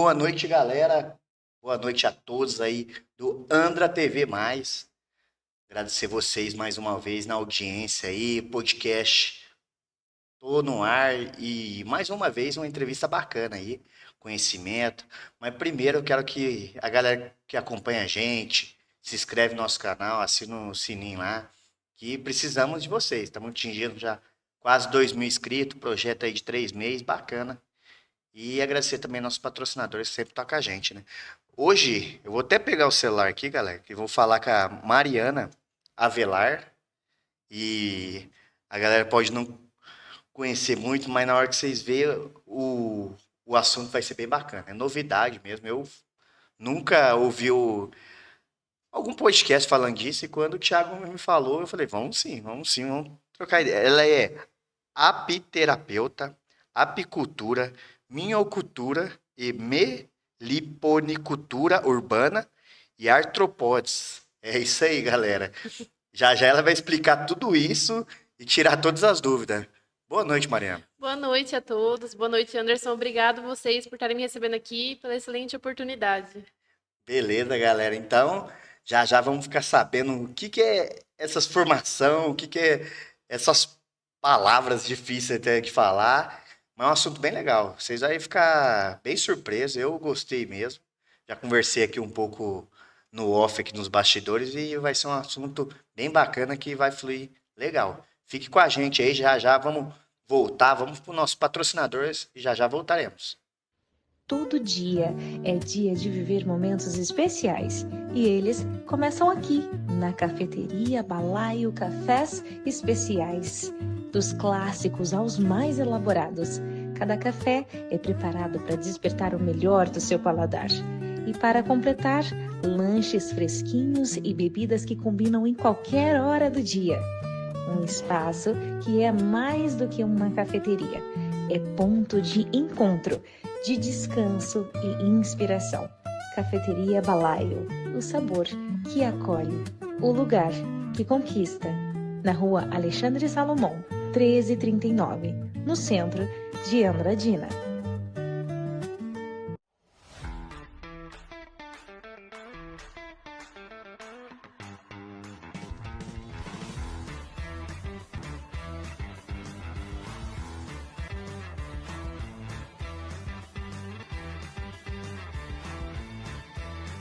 Boa noite, galera. Boa noite a todos aí do Andra TV+. Agradecer vocês mais uma vez na audiência aí, podcast. Tô no ar e mais uma vez uma entrevista bacana aí, conhecimento. Mas primeiro eu quero que a galera que acompanha a gente se inscreve no nosso canal, assina o sininho lá, que precisamos de vocês. Estamos atingindo já quase 2.000 inscritos, projeto aí de 3 meses, bacana. E agradecer também nossos patrocinadores que sempre estão com a gente, né? Hoje, eu vou até pegar o celular aqui, galera, que eu vou falar com a Mariana Avelar. E a galera pode não conhecer muito, mas na hora que vocês verem, o assunto vai ser bem bacana. É novidade mesmo. Eu nunca ouvi algum podcast falando disso, e quando o Thiago me falou, eu falei, vamos sim, vamos trocar ideia. Ela é apiterapeuta, apicultura, minhocultura e meliponicultura urbana e artrópodes. É isso aí, galera. Já já ela vai explicar tudo isso e tirar todas as dúvidas. Boa noite, Mariana. Boa noite a todos. Boa noite, Anderson. Obrigado vocês por estarem me recebendo aqui, pela excelente oportunidade. Beleza, galera. Então, já já vamos ficar sabendo o que é essas formação, o que é essas palavras difíceis até de falar. Mas é um assunto bem legal. Vocês vão ficar bem surpresos. Eu gostei mesmo. Já conversei aqui um pouco no off, aqui nos bastidores, e vai ser um assunto bem bacana que vai fluir legal. Fique com a gente aí, já já vamos voltar, vamos para os nossos patrocinadores e já já voltaremos. Todo dia é dia de viver momentos especiais e eles começam aqui, na Cafeteria Balaio Cafés Especiais. Dos clássicos aos mais elaborados, cada café é preparado para despertar o melhor do seu paladar. E para completar, lanches fresquinhos e bebidas que combinam em qualquer hora do dia. Um espaço que é mais do que uma cafeteria, é ponto de encontro, de descanso e inspiração. Cafeteria Balaio, o sabor que acolhe, o lugar que conquista. Na rua Alexandre Salomão, 1339, no centro de Andradina.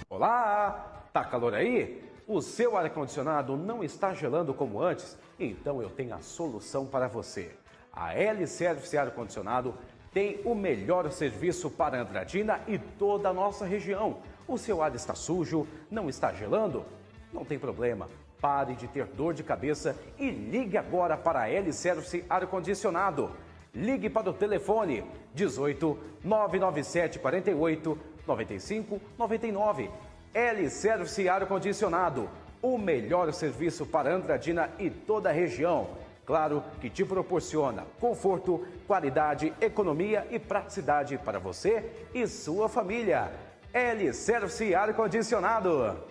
Olá! Tá calor aí? O seu ar-condicionado não está gelando como antes? Então eu tenho a solução para você. A L-Service Ar-Condicionado tem o melhor serviço para Andradina e toda a nossa região. O seu ar está sujo? Não está gelando? Não tem problema. Pare de ter dor de cabeça e ligue agora para a L-Service Ar-Condicionado. Ligue para o telefone 18 997 48 95 99. L-Service Ar-Condicionado, o melhor serviço para Andradina e toda a região. Claro que te proporciona conforto, qualidade, economia e praticidade para você e sua família. L-Service Ar-Condicionado.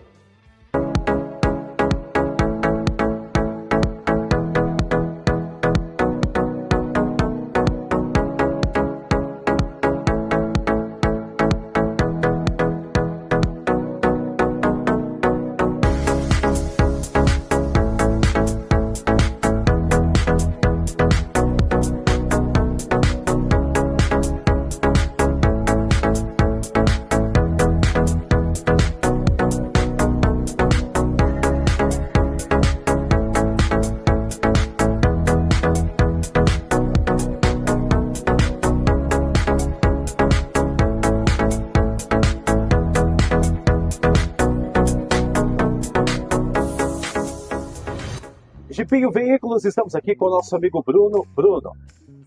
Jipinho Veículos, estamos aqui com o nosso amigo Bruno. Bruno,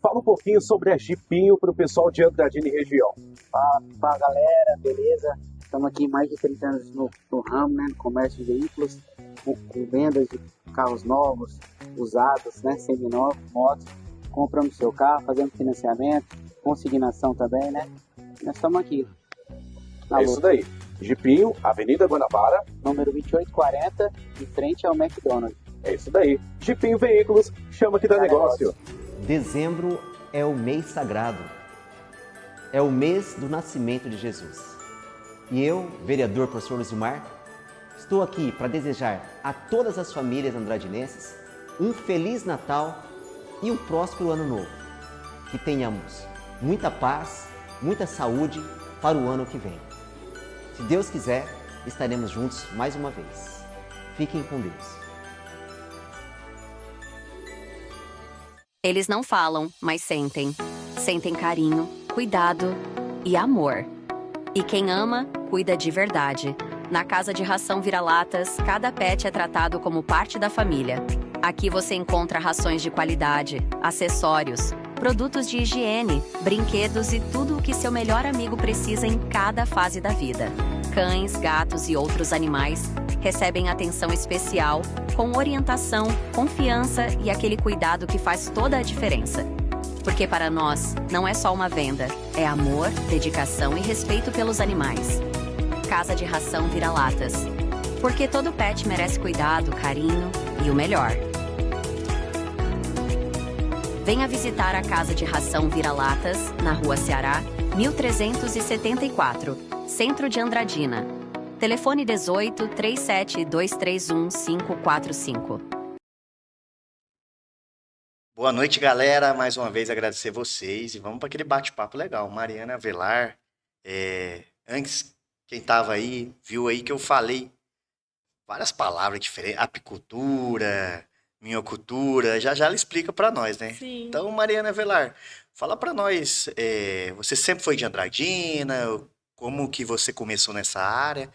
fala um pouquinho sobre a Jipinho para o pessoal de Andradina e região. Fala galera, beleza? Estamos aqui mais de 30 anos no ramo, né? No comércio de veículos, com vendas de carros novos, usados, né? Seminovos, motos. Compramos seu carro, fazendo financiamento, consignação também, né? Nós estamos aqui. É isso daí. Jipinho, Avenida Guanabara, número 2840, em frente ao McDonald's. É isso daí. Jipinho Veículos, chama que dá negócio. Dezembro é o mês sagrado. é o mês do nascimento de Jesus. E eu, vereador professor Luzimar, estou aqui para desejar a todas as famílias andradinenses um Feliz Natal e um próspero Ano Novo. Que tenhamos muita paz, muita saúde para o ano que vem. Se Deus quiser, estaremos juntos mais uma vez. Fiquem com Deus. Eles não falam, mas sentem. Sentem carinho, cuidado e amor. E quem ama, cuida de verdade. Na Casa de Ração Vira-Latas, cada pet é tratado como parte da família. Aqui você encontra rações de qualidade, acessórios, produtos de higiene, brinquedos e tudo o que seu melhor amigo precisa em cada fase da vida. Cães, gatos e outros animais recebem atenção especial, com orientação, confiança e aquele cuidado que faz toda a diferença. Porque para nós, não é só uma venda, é amor, dedicação e respeito pelos animais. Casa de Ração Vira-Latas. Porque todo pet merece cuidado, carinho e o melhor. Venha visitar a Casa de Ração Vira-Latas, na Rua Ceará, 1374, Centro de Andradina. Telefone 18 37 231 545. Boa noite, galera. Mais uma vez agradecer vocês e vamos para aquele bate-papo legal. Mariana Avelar, antes, quem tava aí, viu aí que eu falei várias palavras diferentes, apicultura, minhocultura, já ela explica para nós, né? Sim. Então, Mariana Avelar, fala para nós, você sempre foi de Andradina, como que você começou nessa área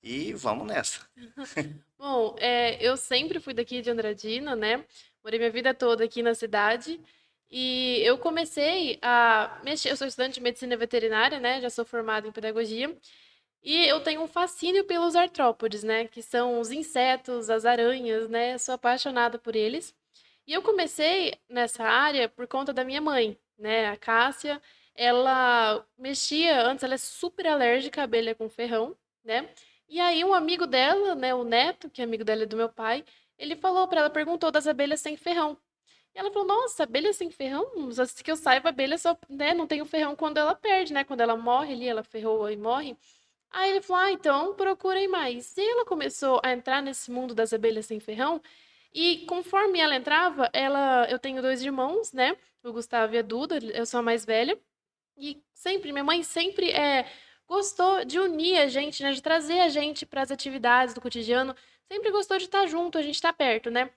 e vamos nessa. Bom, eu sempre fui daqui de Andradina, né? Morei minha vida toda aqui na cidade. E eu comecei a mexer. Eu sou estudante de medicina veterinária, né? Já sou formada em pedagogia. E eu tenho um fascínio pelos artrópodes, né? Que são os insetos, as aranhas, né? Sou apaixonada por eles. E eu comecei nessa área por conta da minha mãe, né? A Cássia, ela mexia, antes ela é super alérgica à abelha com ferrão, né? E aí um amigo dela, né, o Neto, que é amigo dela e do meu pai, ele falou para ela, perguntou das abelhas sem ferrão. E ela falou, nossa, abelha sem ferrão? Mas que eu saiba, a abelha só, né, não tem o ferrão quando ela perde, né? Quando ela morre ali, ela ferroa e morre. Aí ele falou, então procurem mais. E ela começou a entrar nesse mundo das abelhas sem ferrão. E conforme ela entrava, eu tenho 2 irmãos, né? O Gustavo e a Duda, eu sou a mais velha. E sempre, minha mãe sempre gostou de unir a gente, né? De trazer a gente para as atividades do cotidiano. Sempre gostou de estar junto, a gente estar perto, né?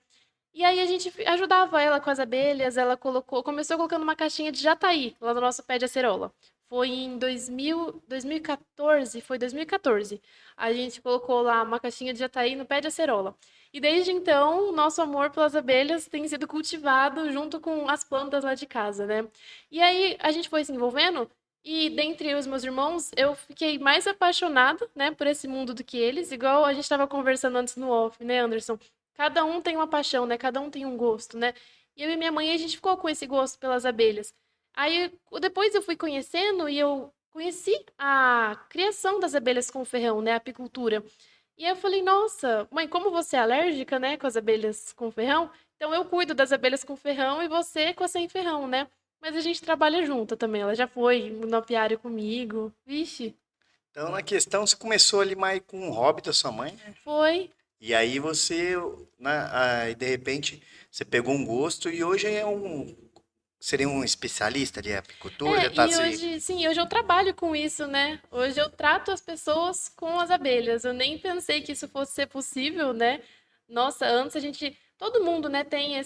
E aí a gente ajudava ela com as abelhas, ela começou colocando uma caixinha de jataí lá no nosso pé de acerola. Foi em 2014, foi 2014. A gente colocou lá uma caixinha de jataí no pé de acerola. E desde então, o nosso amor pelas abelhas tem sido cultivado junto com as plantas lá de casa, né? E aí a gente foi se envolvendo e dentre os meus irmãos, eu fiquei mais apaixonada, né, por esse mundo do que eles, igual a gente estava conversando antes no off, né, Anderson? Cada um tem uma paixão, né? Cada um tem um gosto, né? E eu e minha mãe, a gente ficou com esse gosto pelas abelhas. Aí, depois eu fui conhecendo e eu conheci a criação das abelhas com ferrão, né? A apicultura. E aí eu falei, nossa, mãe, como você é alérgica, né, com as abelhas com ferrão, então eu cuido das abelhas com ferrão e você com a sem ferrão, né? Mas a gente trabalha junto também. Ela já foi no apiário comigo. Vixe, Então, na questão, você começou ali mais com um hobby da sua mãe, né? foi. E aí você, né, aí de repente, você pegou um gosto e hoje seria um especialista de apicultura, já tá E se... hoje, sim, hoje eu trabalho com isso, né? Hoje eu trato as pessoas com as abelhas. Eu nem pensei que isso fosse ser possível, né? Nossa, antes todo mundo, né, tem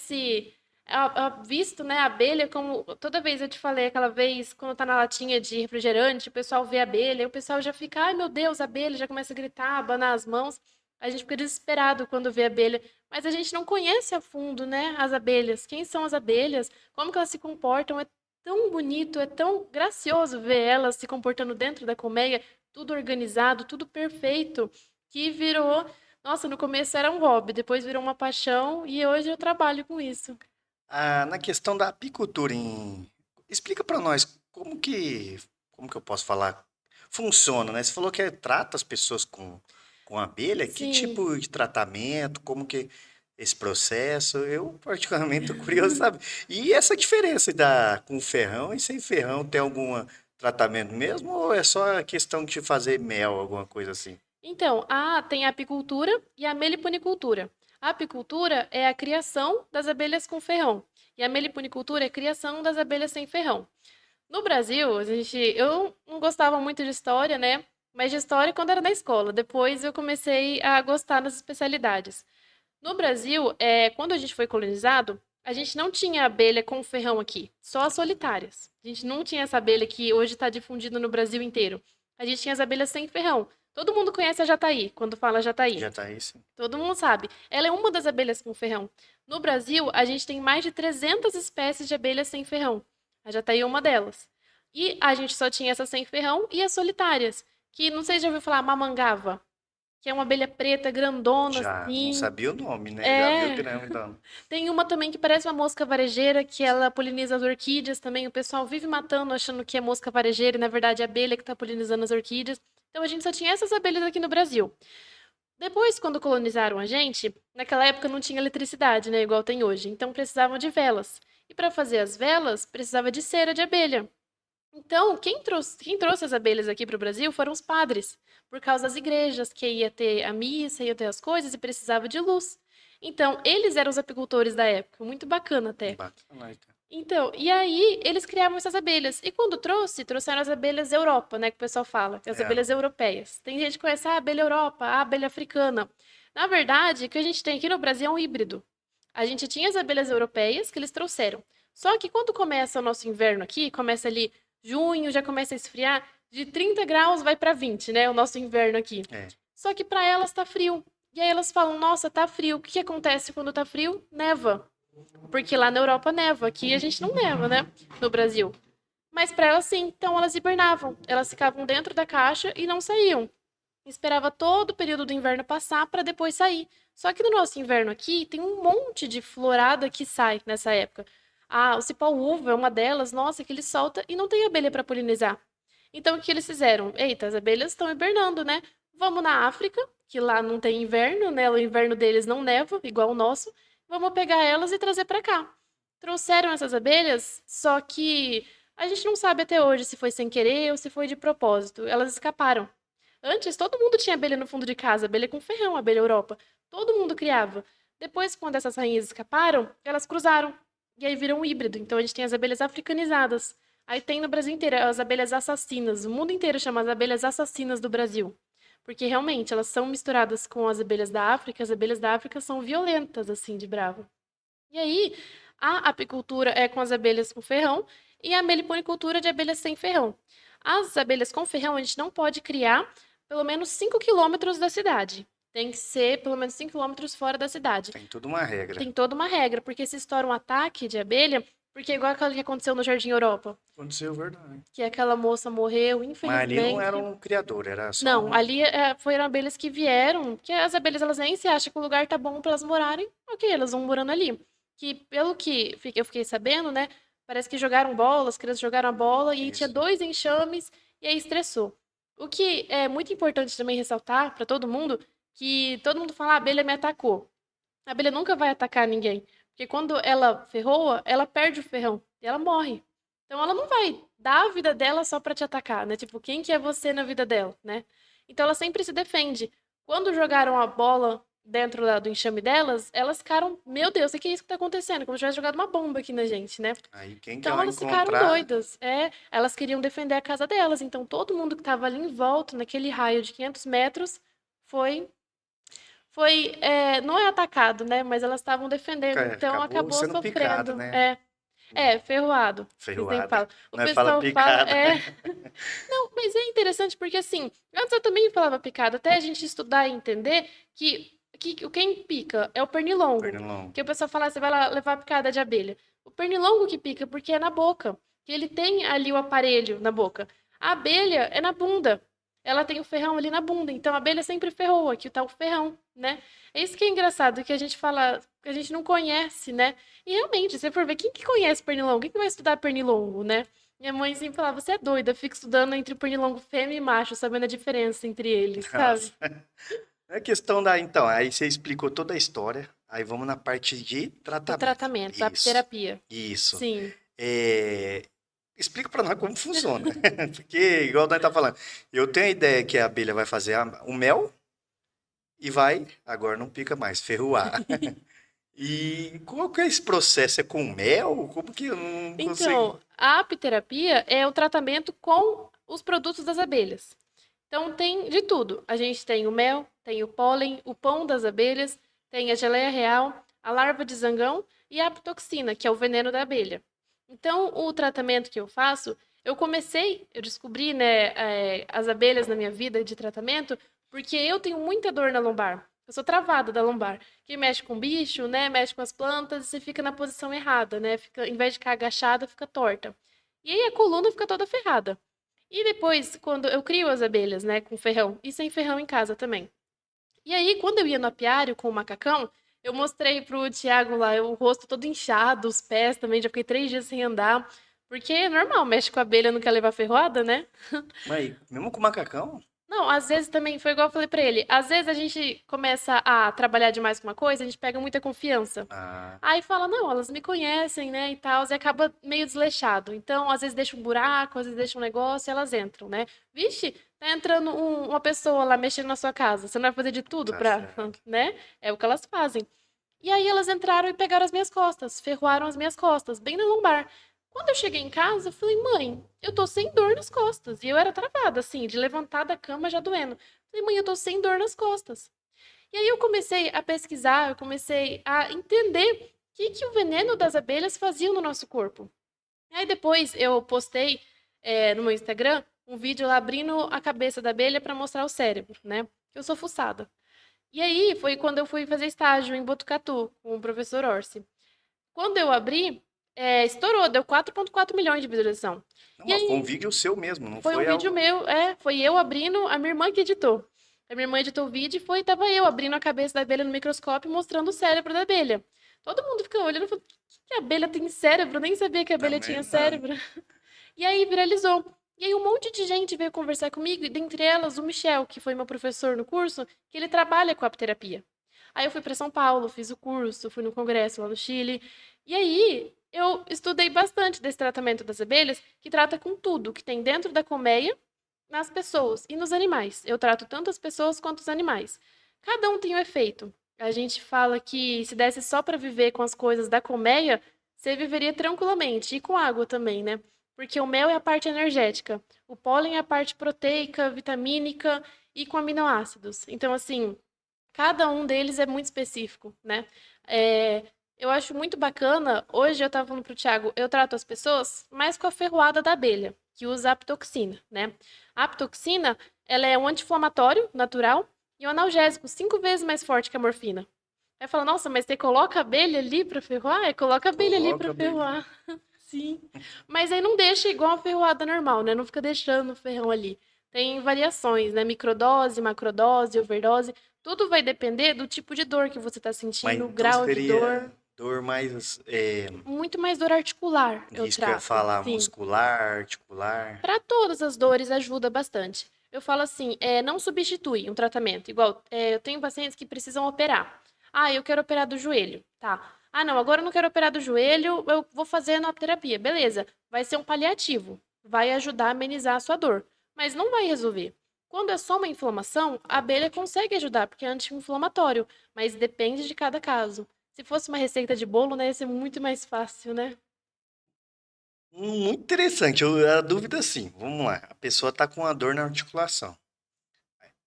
visto, né, a abelha como, toda vez eu te falei aquela vez, quando tá na latinha de refrigerante, o pessoal vê a abelha, e o pessoal já fica, ai meu Deus, a abelha, já começa a gritar, abanar as mãos. A gente fica desesperado quando vê a abelha, mas a gente não conhece a fundo, né, as abelhas. Quem são as abelhas? Como que elas se comportam? É tão bonito, é tão gracioso ver elas se comportando dentro da colmeia, tudo organizado, tudo perfeito, que virou, nossa, no começo era um hobby, depois virou uma paixão e hoje eu trabalho com isso. Na questão da apicultura, explica para nós como que eu posso falar, funciona, né? Você falou que trata as pessoas com abelha, que Sim. tipo de tratamento, como que esse processo, eu particularmente tô curioso, sabe? E essa diferença com ferrão e sem ferrão, tem alguma tratamento mesmo ou é só questão de fazer mel, alguma coisa assim? Então, tem a apicultura e a meliponicultura. A apicultura é a criação das abelhas com ferrão e a meliponicultura é a criação das abelhas sem ferrão. No Brasil, eu não gostava muito de história, né? Mas de história quando era na escola. Depois eu comecei a gostar das especialidades. No Brasil, quando a gente foi colonizado, a gente não tinha abelha com ferrão aqui, só as solitárias. A gente não tinha essa abelha que hoje está difundida no Brasil inteiro. A gente tinha as abelhas sem ferrão. Todo mundo conhece a jataí, quando fala jataí. Já tá aí, sim. Todo mundo sabe. Ela é uma das abelhas com ferrão. No Brasil, a gente tem mais de 300 espécies de abelhas sem ferrão. A jataí é uma delas. E a gente só tinha essas sem ferrão e as solitárias, que não sei se já ouviu falar, mamangava, que é uma abelha preta, grandona, Já, não assim. sabia o nome, né? Já vi o É. grão, então. Tem uma também que parece uma mosca varejeira, que ela poliniza as orquídeas também. O pessoal vive matando, achando que é mosca varejeira, e na verdade é a abelha que está polinizando as orquídeas. Então a gente só tinha essas abelhas aqui no Brasil. Depois, quando colonizaram a gente, naquela época não tinha eletricidade, né, igual tem hoje. Então precisavam de velas. E para fazer as velas, precisava de cera de abelha. Então, quem trouxe as abelhas aqui para o Brasil foram os padres, por causa das igrejas, que ia ter a missa, ia ter as coisas e precisava de luz. Então, eles eram os apicultores da época, muito bacana até. Bacana, então. Então, e aí eles criavam essas abelhas. E quando trouxeram as abelhas Europa, né, que o pessoal fala, as É. abelhas europeias. Tem gente que conhece a abelha Europa, a abelha africana. Na verdade, o que a gente tem aqui no Brasil é um híbrido. A gente tinha as abelhas europeias que eles trouxeram. Só que quando começa o nosso inverno aqui, começa ali junho, já começa a esfriar, de 30 graus vai para 20, né, o nosso inverno aqui. É. Só que para elas tá frio. E aí elas falam: "Nossa, tá frio. O que acontece quando tá frio? Neva." Porque lá na Europa neva, aqui a gente não neva, né? No Brasil. Mas para elas sim, então elas hibernavam. Elas ficavam dentro da caixa e não saíam. Esperava todo o período do inverno passar para depois sair. Só que no nosso inverno aqui tem um monte de florada que sai nessa época. O cipó-uva é uma delas, nossa, que ele solta e não tem abelha para polinizar. Então o que eles fizeram? Eita, as abelhas estão hibernando, né? Vamos na África, que lá não tem inverno, né? O inverno deles não neva, igual o nosso. Vamos pegar elas e trazer para cá. Trouxeram essas abelhas, só que a gente não sabe até hoje se foi sem querer ou se foi de propósito. Elas escaparam. Antes, todo mundo tinha abelha no fundo de casa, abelha com ferrão, abelha Europa. Todo mundo criava. Depois, quando essas rainhas escaparam, elas cruzaram. E aí viram um híbrido. Então, a gente tem as abelhas africanizadas. Aí tem no Brasil inteiro as abelhas assassinas. O mundo inteiro chama as abelhas assassinas do Brasil. Porque realmente elas são misturadas com as abelhas da África. As abelhas da África são violentas, assim, de bravo. E aí, a apicultura é com as abelhas com ferrão e a meliponicultura de abelhas sem ferrão. As abelhas com ferrão a gente não pode criar pelo menos 5 quilômetros da cidade. Tem que ser pelo menos 5 quilômetros fora da cidade. Tem toda uma regra. Tem toda uma regra, porque se estoura um ataque de abelha, porque é igual aquele que aconteceu no Jardim Europa, Aconteceu, verdade. que aquela moça morreu, Mas infelizmente. ali não era um criador, era só Não, um... ali foram abelhas que vieram, que as abelhas elas nem se acham que o lugar tá bom para elas morarem, ok, elas vão morando ali. Que pelo que eu fiquei sabendo, né, parece que jogaram bola, as crianças jogaram a bola e aí tinha Isso. 2 enxames e aí estressou. O que é muito importante também ressaltar para todo mundo, que todo mundo fala: "A abelha me atacou." A abelha nunca vai atacar ninguém, porque quando ela ferroa, ela perde o ferrão e ela morre. Então ela não vai dar a vida dela só pra te atacar, né? Tipo, quem que é você na vida dela, né? Então ela sempre se defende. Quando jogaram a bola dentro do enxame delas, elas ficaram: "Meu Deus, o que é isso que tá acontecendo?" Como se tivesse jogado uma bomba aqui na gente, né? Aí quem que Então ela elas ficaram encontrar... doidas. Elas queriam defender a casa delas. Então todo mundo que estava ali em volta, naquele raio de 500 metros, não é atacado, né? Mas elas estavam defendendo. Então acabou acabou sendo sofrendo. picado, né? Ferroado. Vocês nem Ferroada. falam. O Não é fala pessoal fala. picada. Não, mas é interessante porque assim, antes eu também falava picado, até a gente estudar e entender que quem pica é o pernilongo. Pernilongo. Que o pessoal fala: "Você vai lá levar picada de abelha." O pernilongo que pica, porque é na boca. Que ele tem ali o aparelho na boca. A abelha é na bunda. Ela tem o ferrão ali na bunda. Então a abelha sempre ferroa, que tá o ferrão, né? É isso que é engraçado, que a gente fala, que a gente não conhece, né? E realmente, se você for ver, quem que conhece pernilongo? Quem que vai estudar pernilongo, né? Minha mãe sempre falava: "Você é doida, fica estudando entre pernilongo fêmea e macho, sabendo a diferença entre eles, sabe?" Nossa. É questão da... Então, aí você explicou toda a história. Aí vamos na parte de Do tratamento. tratamento, da Isso. terapia. Isso. Sim. É, explica para nós como funciona. Porque, igual nós tá falando, eu tenho a ideia que a abelha vai fazer o mel e vai, agora não pica mais, ferroar. E qual que é esse processo? É com mel? Como que eu não consigo? Então, a apiterapia é o tratamento com os produtos das abelhas. Então, tem de tudo. A gente tem o mel, tem o pólen, o pão das abelhas, tem a geleia real, a larva de zangão e a apitoxina, que é o veneno da abelha. Então, o tratamento que eu faço, eu descobri, né, as abelhas na minha vida de tratamento, porque eu tenho muita dor na lombar. Eu sou travada da lombar. Quem mexe com bicho, né, mexe com as plantas, você fica na posição errada, né? Fica, em vez de ficar agachada, fica torta. E aí a coluna fica toda ferrada. E depois, quando eu crio as abelhas, né, com ferrão, e sem ferrão em casa também. E aí, quando eu ia no apiário com o macacão, eu mostrei pro Thiago lá, o rosto todo inchado, os pés também, já fiquei 3 dias sem andar. Porque é normal, mexe com a abelha, não quer levar ferroada, né? Mas mesmo com macacão? Não, às vezes também, foi igual eu falei pra ele, às vezes a gente começa a trabalhar demais com uma coisa, a gente pega muita confiança. Ah, Aí fala, não, elas me conhecem, né, e tal, e acaba meio desleixado. Então, às vezes deixa um buraco, às vezes deixa um negócio e elas entram, né? Vixe, tá entrando uma pessoa lá mexendo na sua casa, você não vai fazer de tudo tá pra, certo. né? É o que elas fazem. E aí elas entraram e pegaram as minhas costas, ferroaram as minhas costas, bem na lombar. Quando eu cheguei em casa, eu falei, mãe, eu tô sem dor nas costas. E eu era travada, assim, de levantar da cama já doendo. Falei, mãe, eu tô sem dor nas costas. E aí eu comecei a pesquisar, eu comecei a entender o que o veneno das abelhas fazia no nosso corpo. Aí depois eu postei no meu Instagram um vídeo lá abrindo a cabeça da abelha para mostrar o cérebro, né? Eu sou fuçada. E aí foi quando eu fui fazer estágio em Botucatu com o professor Orsi. Quando eu abri, estourou, deu 4,4 milhões de visualização. Não, E mas foi um aí vídeo seu mesmo, não foi um foi vídeo algo... meu, foi eu abrindo, a minha irmã que editou. A minha irmã editou o vídeo e tava eu abrindo a cabeça da abelha no microscópio e mostrando o cérebro da abelha. Todo mundo fica olhando e falando, que a abelha tem cérebro? Eu nem sabia que a abelha Também tinha não. cérebro. E aí viralizou. E aí um monte de gente veio conversar comigo, e dentre elas o Michel, que foi meu professor no curso, que ele trabalha com apterapia. Aí eu fui para São Paulo, fiz o curso, fui no congresso lá no Chile. E aí eu estudei bastante desse tratamento das abelhas, que trata com tudo que tem dentro da colmeia, nas pessoas e nos animais. Eu trato tanto as pessoas quanto os animais. Cada um tem um efeito. A gente fala que se desse só para viver com as coisas da colmeia, você viveria tranquilamente. E com água também, né? Porque o mel é a parte energética, o pólen é a parte proteica, vitamínica e com aminoácidos. Então, assim, cada um deles é muito específico, né? É, eu acho muito bacana. Hoje eu estava falando pro Thiago, eu trato as pessoas mais com a ferroada da abelha, que usa a apitoxina, né? A apitoxina, ela é um anti-inflamatório natural e um analgésico 5 vezes mais forte que a morfina. Aí fala, nossa, mas você coloca a abelha ali para ferroar? Coloca a abelha ali Coloca para a abelha. ferroar. Sim. Mas aí não deixa igual a ferroada normal, né? Não fica deixando o ferrão ali. Tem variações, né? Microdose, macrodose, overdose. Tudo vai depender do tipo de dor que você está Mas sentindo, o então grau de dor. seria dor mais, Muito mais dor articular, eu isso que eu ia trato. falar, Sim. muscular, articular. Para todas as dores ajuda bastante. Eu falo assim, não substitui um tratamento. Igual, eu tenho pacientes que precisam operar. Ah, eu quero operar do joelho. Tá. Ah, não, agora eu não quero operar do joelho, eu vou fazer na terapia. Beleza, vai ser um paliativo. Vai ajudar a amenizar a sua dor. Mas não vai resolver. Quando é só uma inflamação, a abelha consegue ajudar, porque é anti-inflamatório. Mas depende de cada caso. Se fosse uma receita de bolo, né, ia ser muito mais fácil, né? Muito interessante. A dúvida assim, vamos lá. A pessoa tá com uma dor na articulação.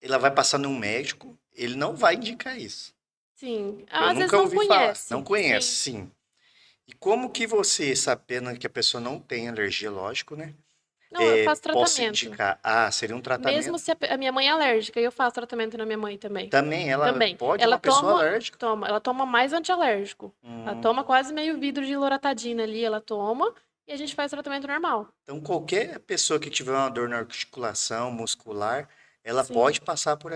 Ela vai passar num médico, ele não vai indicar isso. Sim. Eu Às vezes nunca não ouvi falar. conhece. Não conhece, Sim. sim. E como que você, sabendo que a pessoa não tem alergia, lógico, né? Não, eu faço Possa tratamento. indicar, ah, seria um Mesmo tratamento. se a minha mãe é alérgica, eu faço tratamento na minha mãe também. Também, ela Também. pode, Ela uma pessoa toma, alérgica. ela toma mais antialérgico. Ela Hum, toma quase meio vidro de loratadina ali, ela toma e a gente faz tratamento normal. Então, qualquer pessoa que tiver uma dor na articulação muscular, ela Sim. pode passar por...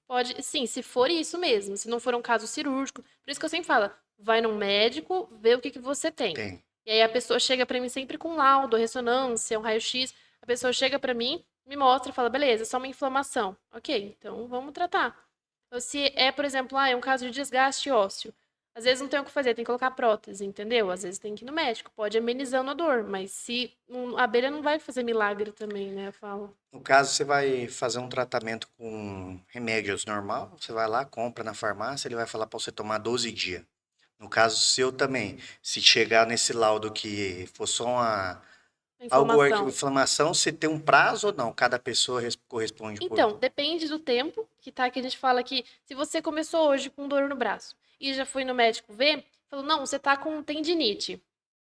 Pode, sim, se for isso mesmo, se não for um caso cirúrgico. Por isso que eu sempre falo, vai num médico, vê o que você tem. Tem. E aí a pessoa chega pra mim sempre com laudo, ressonância, um raio-x. A pessoa chega pra mim, me mostra e fala, beleza, é só uma inflamação. Ok, então vamos tratar. Ou se é, por exemplo, é um caso de desgaste ósseo. Às vezes não tem o que fazer, tem que colocar prótese, entendeu? Às vezes tem que ir no médico, pode ir amenizando a dor, mas se a abelha não vai fazer milagre também, né? Eu falo. No caso, você vai fazer um tratamento com remédios normal, você vai lá, compra na farmácia, ele vai falar para você tomar 12 dias. No caso seu também, se chegar nesse laudo que for só Inflamação. inflamação, você tem um prazo ou não? Cada pessoa corresponde por. Então, depende do tempo que a gente fala que se você começou hoje com dor no braço e já foi no médico ver, falou, não, você tá com tendinite.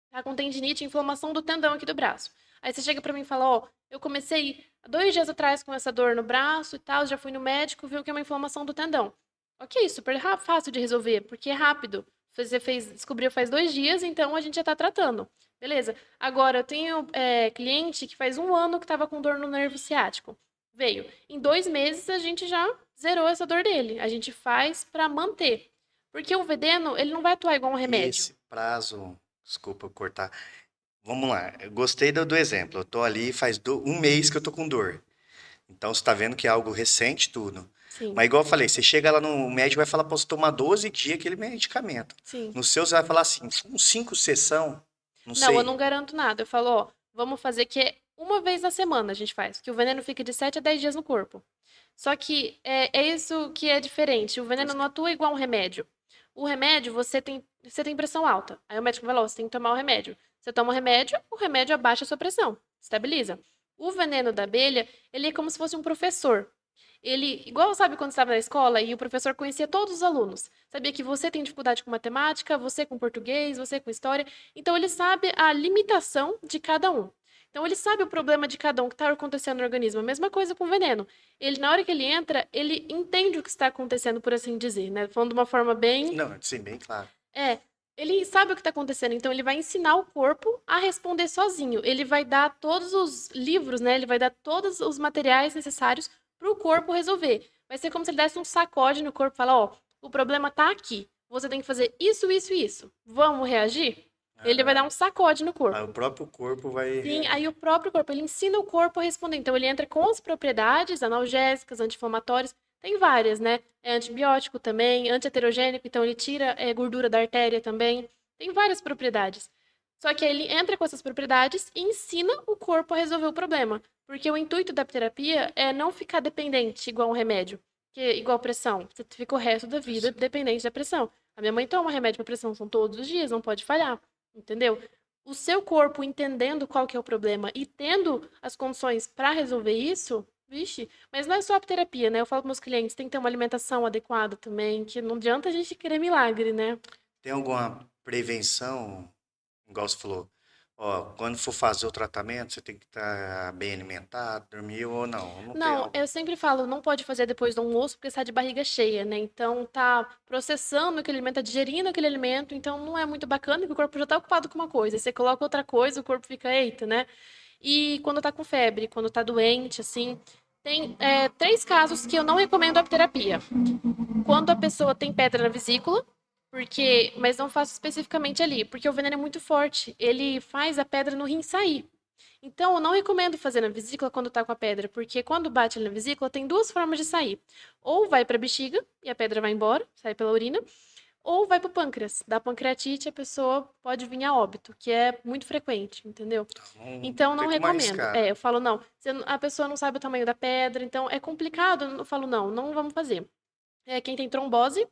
Tá com tendinite, inflamação do tendão aqui do braço. Aí você chega pra mim e fala, ó, eu comecei há 2 dias atrás com essa dor no braço e tal, já fui no médico, viu que é uma inflamação do tendão. Ok, super fácil de resolver, porque é rápido. Você descobriu faz 2 dias, então a gente já tá tratando. Beleza. Agora, eu tenho cliente que faz 1 ano que tava com dor no nervo ciático. Veio. Em 2 meses, a gente já zerou essa dor dele. A gente faz pra manter. Porque o veneno, ele não vai atuar igual um remédio. Esse prazo, desculpa eu cortar. Vamos lá, eu gostei do exemplo. Eu tô ali faz 1 mês que eu tô com dor. Então você tá vendo que é algo recente tudo. Sim, Mas igual eu falei, você chega lá no médico e vai falar pra você tomar 12 dias aquele medicamento. sim. No seu você vai falar assim, uns 5 sessão, não Não, sei. eu não garanto nada. Eu falo, ó, vamos fazer que é uma vez na semana a gente faz, que o veneno fica de 7 a 10 dias no corpo. Só que é isso que é diferente. O veneno não atua igual um remédio. O remédio, você tem pressão alta. Aí o médico vai lá, ó, você tem que tomar o remédio. Você toma o remédio abaixa a sua pressão, estabiliza. O veneno da abelha, ele é como se fosse um professor. Ele, igual sabe quando estava na escola e o professor conhecia todos os alunos. Sabia que você tem dificuldade com matemática, você com português, você com história. Então ele sabe a limitação de cada um. Então ele sabe o problema de cada um que está acontecendo no organismo. A mesma coisa com o veneno. Ele, na hora que ele entra, ele entende o que está acontecendo, por assim dizer, né? Falando de uma forma bem. Não, sim, bem claro. Ele sabe o que está acontecendo, então ele vai ensinar o corpo a responder sozinho. Ele vai dar todos os livros, né? Ele vai dar todos os materiais necessários para o corpo resolver. Vai ser como se ele desse um sacode no corpo e falar, ó, o problema tá aqui. Você tem que fazer isso, isso e isso. Vamos reagir? Ele vai dar um sacode no corpo. Aí o próprio corpo vai. Sim, aí o próprio corpo, ele ensina o corpo a responder. Então ele entra com as propriedades analgésicas, anti-inflamatórias, tem várias, né? É antibiótico também, anti-aterogênico, então ele tira gordura da artéria também. Tem várias propriedades. Só que aí ele entra com essas propriedades e ensina o corpo a resolver o problema. Porque o intuito da terapia é não ficar dependente igual um remédio, igual pressão. Você fica o resto da vida dependente da pressão. A minha mãe toma remédio para pressão, são todos os dias, não pode falhar, entendeu? O seu corpo entendendo qual que é o problema e tendo as condições para resolver isso, vixe, mas não é só a terapia, né? Eu falo para meus clientes, tem que ter uma alimentação adequada também, que não adianta a gente querer milagre, né? Tem alguma prevenção, igual você falou, ó, quando for fazer o tratamento, você tem que estar bem alimentado, dormir ou não? Não tem Não, algo. eu sempre falo, não pode fazer depois do almoço porque está de barriga cheia, né? Então tá processando aquele alimento, tá digerindo aquele alimento, então não é muito bacana, porque o corpo já tá ocupado com uma coisa. Aí você coloca outra coisa, o corpo fica, eita, né? E quando tá com febre, quando tá doente, assim, tem 3 casos que eu não recomendo a terapia. Quando a pessoa tem pedra na vesícula, mas não faço especificamente ali, porque o veneno é muito forte. Ele faz a pedra no rim sair. Então, eu não recomendo fazer na vesícula quando tá com a pedra, porque quando bate na vesícula, tem 2 formas de sair. Ou vai pra bexiga e a pedra vai embora, sai pela urina, ou vai pro pâncreas. Da pancreatite, a pessoa pode vir a óbito, que é muito frequente, entendeu? Então, não Tem como recomendo. arriscar. Eu falo, não, a pessoa não sabe o tamanho da pedra, então é complicado, eu falo, não vamos fazer. Quem tem trombose,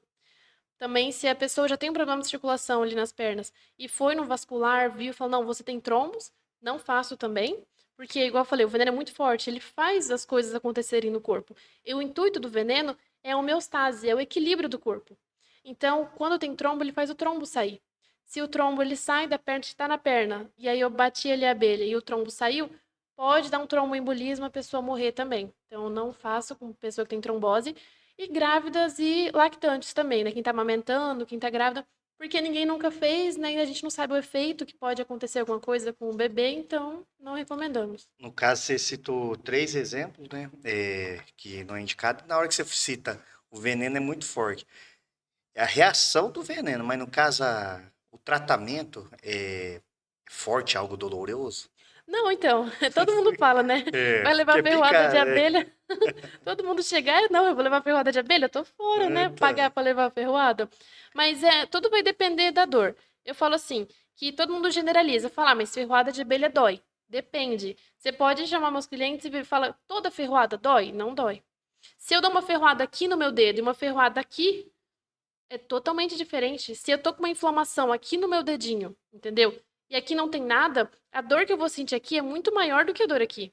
também, se a pessoa já tem um problema de circulação ali nas pernas e foi no vascular, viu, falou, não, você tem trombos, não faço também, porque, igual eu falei, o veneno é muito forte, ele faz as coisas acontecerem no corpo. E o intuito do veneno é a homeostase, é o equilíbrio do corpo. Então, quando tem trombo, ele faz o trombo sair. Se o trombo ele sai da perna, está na perna, e aí eu bati ali a abelha e o trombo saiu, pode dar um tromboembolismo, a pessoa morrer também. Então, eu não faço com pessoa que tem trombose. E grávidas e lactantes também, né? Quem tá amamentando, quem tá grávida, porque ninguém nunca fez, né? E a gente não sabe o efeito que pode acontecer alguma coisa com o bebê, então não recomendamos. No caso, você citou 3 exemplos, né? Que não é indicado. Na hora que você cita, o veneno é muito forte. É a reação do veneno, mas no caso, o tratamento é forte, algo doloroso. Não, então, todo mundo fala, né? Vai levar quer ferroada de picar, né? abelha. Todo mundo chegar, não, eu vou levar ferroada de abelha, tô fora, né? Então, Pagar pra levar ferroada. Mas tudo vai depender da dor. Eu falo assim, que todo mundo generaliza, fala, mas ferroada de abelha dói. Depende. Você pode chamar meus clientes e falar, toda ferroada dói? Não dói. Se eu dou uma ferroada aqui no meu dedo e uma ferroada aqui, é totalmente diferente. Se eu tô com uma inflamação aqui no meu dedinho, entendeu? E aqui não tem nada, a dor que eu vou sentir aqui é muito maior do que a dor aqui.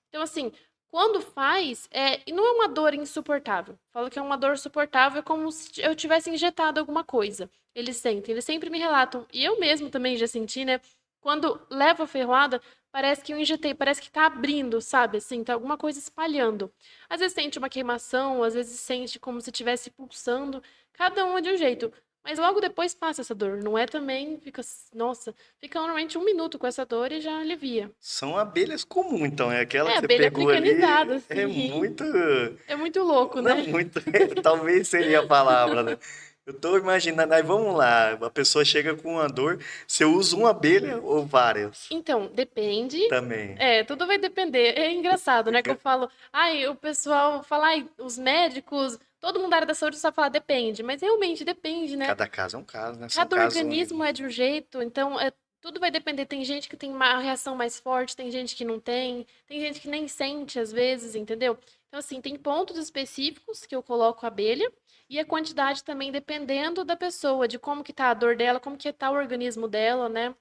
Então, assim, quando faz, e não é uma dor insuportável. Falo que é uma dor suportável, é como se eu tivesse injetado alguma coisa. Eles sentem, eles sempre me relatam. E eu mesmo também já senti, né? Quando levo a ferroada, parece que eu injetei, parece que tá abrindo, sabe? Assim, tá alguma coisa espalhando. Às vezes sente uma queimação, às vezes sente como se estivesse pulsando. Cada um é de um jeito. Mas logo depois passa essa dor. Não é também, nossa, fica normalmente 1 minuto com essa dor e já alivia. são abelhas comuns, então. É aquela É, que você abelha pegou ali. africanizada, É assim. muito. É muito louco, Não né? é muito. Talvez seria a palavra, né? Eu tô imaginando. Aí vamos lá. A pessoa chega com uma dor. Você usa uma abelha ou várias? Então, depende. Também. Tudo vai depender. É engraçado, né? Que eu falo, ai, o pessoal fala, ai, os médicos, todo mundo da área da saúde só fala depende, mas realmente depende, né? Cada caso é um caso, né? São Cada casos organismo únicos. é de um jeito, então tudo vai depender. Tem gente que tem uma reação mais forte, tem gente que não tem gente que nem sente às vezes, entendeu? Então, assim, tem pontos específicos que eu coloco a abelha e a quantidade também dependendo da pessoa, de como que tá a dor dela, como que tá o organismo dela, né?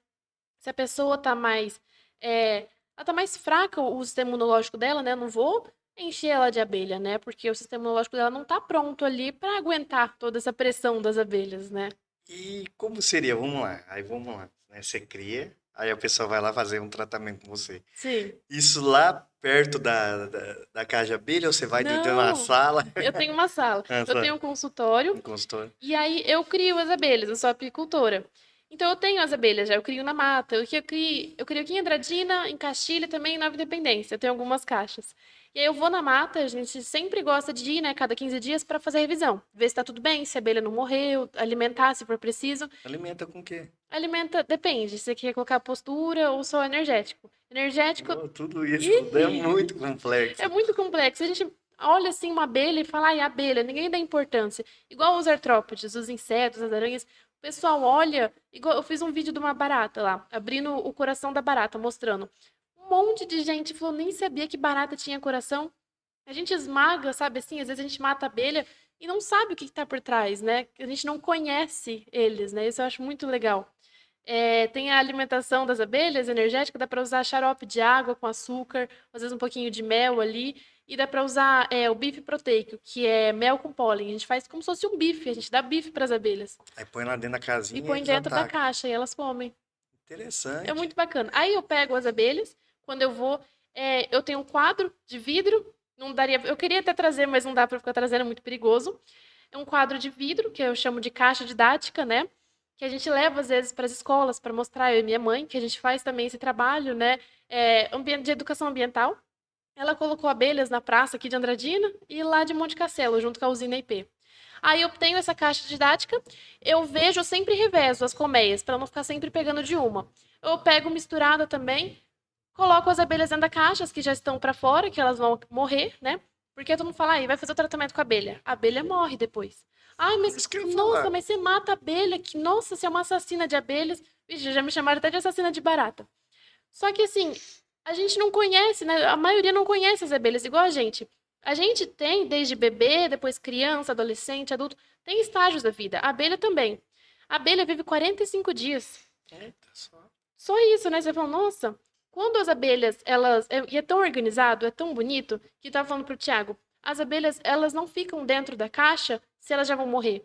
Se a pessoa tá mais, ela tá mais fraca, o sistema imunológico dela, né? Eu não vou encher ela de abelha, né? Porque o sistema imunológico dela não tá pronto ali para aguentar toda essa pressão das abelhas, né? E como seria? Vamos lá. Aí vamos lá. Né? Você cria, aí a pessoa vai lá fazer um tratamento com você. Sim. Isso lá perto da casa de abelha, ou você vai dentro de uma Não, sala, eu tenho uma sala. ah, Eu tenho um consultório um consultório? e aí eu crio as abelhas, eu sou apicultora. Então eu tenho as abelhas já, eu crio na mata, eu crio aqui em Andradina, em Castilha também, em Nova Independência, eu tenho algumas caixas. E aí eu vou na mata, a gente sempre gosta de ir, né, cada 15 dias para fazer revisão, ver se tá tudo bem, se a abelha não morreu, alimentar se for preciso. Alimenta com o quê? Alimenta, depende, se você quer colocar postura ou só energético. Energético, Oh, tudo isso tudo é ih, muito complexo. é muito complexo. A gente olha assim uma abelha e fala, ai, abelha, ninguém dá importância. Igual os artrópodes, os insetos, as aranhas. O pessoal olha, igual eu fiz um vídeo de uma barata lá, abrindo o coração da barata, mostrando. Um monte de gente falou, nem sabia que barata tinha coração. A gente esmaga, sabe assim, às vezes a gente mata a abelha e não sabe o que está por trás, né? A gente não conhece eles, né? Isso eu acho muito legal. Tem a alimentação das abelhas energética, dá para usar xarope de água com açúcar, às vezes um pouquinho de mel ali, e dá para usar o bife proteico, que é mel com pólen. A gente faz como se fosse um bife, a gente dá bife para as abelhas Aí põe lá dentro da e casinha e põe eles dentro da atacam. caixa e elas comem. É Interessante. muito bacana. Aí eu pego as abelhas, quando eu vou, eu tenho um quadro de vidro, não daria, eu queria até trazer, mas não dá para ficar trazendo, é muito perigoso. É um quadro de vidro, que eu chamo de caixa didática, né? Que a gente leva às vezes para as escolas para mostrar, eu e minha mãe, que a gente faz também esse trabalho, né? De educação ambiental. Ela colocou abelhas na praça aqui de Andradina e lá de Monte Castelo, junto com a usina IP. Aí eu tenho essa caixa didática, eu vejo, eu sempre revezo as colmeias, para não ficar sempre pegando de uma. Eu pego misturada também, coloco as abelhas dentro da caixa, as que já estão para fora, que elas vão morrer, né? Porque todo mundo fala, aí vai fazer o tratamento com a abelha. A abelha morre depois. Ai, mas Isso que eu ia nossa, falar. mas você mata a abelha, que nossa, você é uma assassina de abelhas. Vixe, já me chamaram até de assassina de barata. Só que assim, a gente não conhece, né? A maioria não conhece as abelhas, igual a gente. A gente tem desde bebê, depois criança, adolescente, adulto, tem estágios da vida. A abelha também. A abelha vive 45 dias. Eita, só. Só isso, né? Você fala, nossa, quando as abelhas, e é tão organizado, é tão bonito, que eu tava falando pro Thiago, as abelhas, elas não ficam dentro da caixa se elas já vão morrer.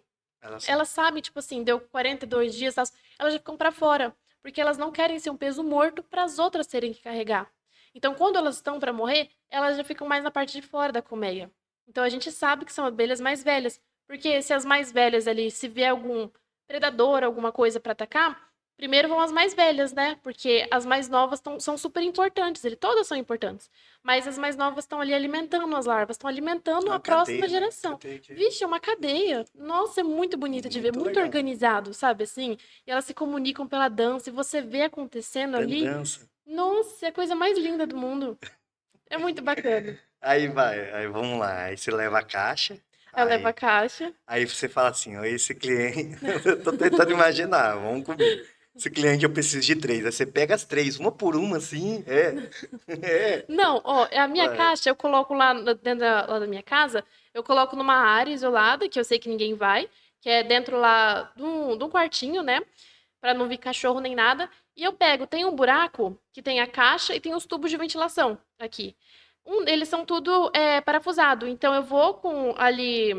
Elas sabem, tipo assim, deu 42 dias, elas já ficam para fora, porque elas não querem ser um peso morto para as outras terem que carregar. Então, quando elas estão para morrer, elas já ficam mais na parte de fora da colmeia. Então, a gente sabe que são abelhas mais velhas, porque se as mais velhas ali, se vier algum predador, alguma coisa para atacar, primeiro vão as mais velhas, né? Porque as mais novas são super importantes, todas são importantes. Mas as mais novas estão ali alimentando as larvas, estão alimentando Uma a próxima cadeia, né? geração. Cadeia de- Vixe, é uma cadeia. Nossa, é muito bonito de ver, Muito muito legal. organizado, sabe assim? E elas se comunicam pela dança e você vê acontecendo É ali. dança. Nossa, é a coisa mais linda do mundo. É muito bacana. Aí vai, aí vamos lá. Aí você leva a caixa. Aí eu levo a Aí, caixa. aí você fala assim, ó, esse cliente, eu tô tentando imaginar, vamos comigo. Esse cliente eu preciso de 3. Aí você pega as 3, uma por uma, assim, é, Não, ó, a minha vai. caixa eu coloco dentro lá da minha casa, eu coloco numa área isolada, que eu sei que ninguém vai, que é dentro lá de um quartinho, né? Pra não vir cachorro nem nada. E eu pego, tem um buraco que tem a caixa e tem os tubos de ventilação aqui. Eles são tudo parafusado, então eu vou com ali,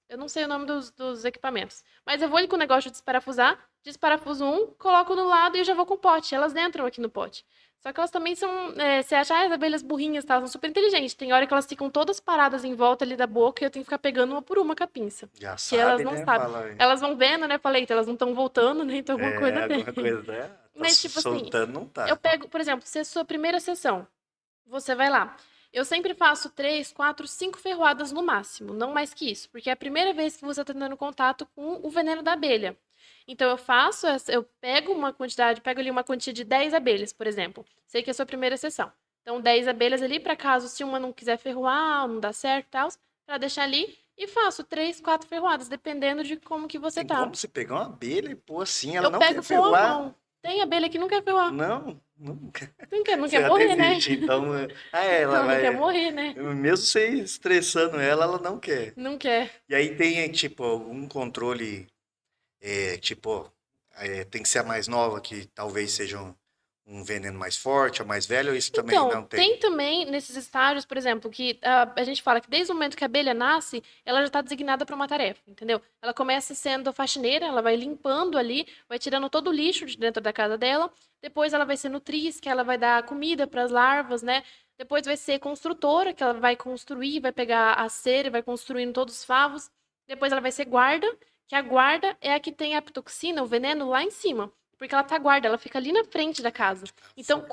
eu não sei o nome dos equipamentos, mas eu vou ali com o negócio de desparafusar, desparafuso um, coloco no lado e eu já vou com o pote. Elas entram aqui no pote. Só que elas também são, você acha, as abelhas burrinhas, tá? Elas são super inteligentes. Tem hora que elas ficam todas paradas em volta ali da boca e eu tenho que ficar pegando uma por uma com a pinça. Já Que elas sabe, não né? sabem. Fala aí. Elas vão vendo, né? Falei, elas não estão voltando, né? Então alguma coisa tem. Alguma coisa, né? Tá Mas, tipo assim, soltando, não tá. eu pego, por exemplo, se é a sua primeira sessão, você vai lá. Eu sempre faço 3, 4, 5 ferroadas no máximo, não mais que isso, porque é a primeira vez que você está tendo contato com o veneno da abelha. Então eu pego uma quantidade, pego ali uma quantia de 10 abelhas, por exemplo. Sei que é a sua primeira sessão. Então 10 abelhas ali para caso se uma não quiser ferroar, não dá certo, tal, para deixar ali e faço 3, 4 ferroadas, dependendo de como que você Tem tá. como você pegar uma abelha e pôr assim, ela Eu não pego quer com a ferroar? mão. Tem abelha que não quer ferroar. Não, nunca. Não Você quer já morrer, né? desiste, então. Ela Não quer vai. morrer, né? Mesmo você estressando ela, ela não quer. Não quer. E aí tem, tipo, algum controle, tipo, tem que ser a mais nova, que talvez seja um veneno mais forte, a mais velha, ou isso também Então, não tem? tem também nesses estágios, por exemplo, que a gente fala que desde o momento que a abelha nasce, ela já está designada para uma tarefa, entendeu? Ela começa sendo faxineira, ela vai limpando ali, vai tirando todo o lixo de dentro da casa dela. Depois ela vai ser nutriz, que ela vai dar comida para as larvas, né? Depois vai ser construtora, que ela vai construir, vai pegar a cera e vai construindo todos os favos. Depois ela vai ser guarda, que a guarda é a que tem a apitoxina, o veneno lá em cima. Porque ela tá guarda, ela fica ali na frente da casa. Então,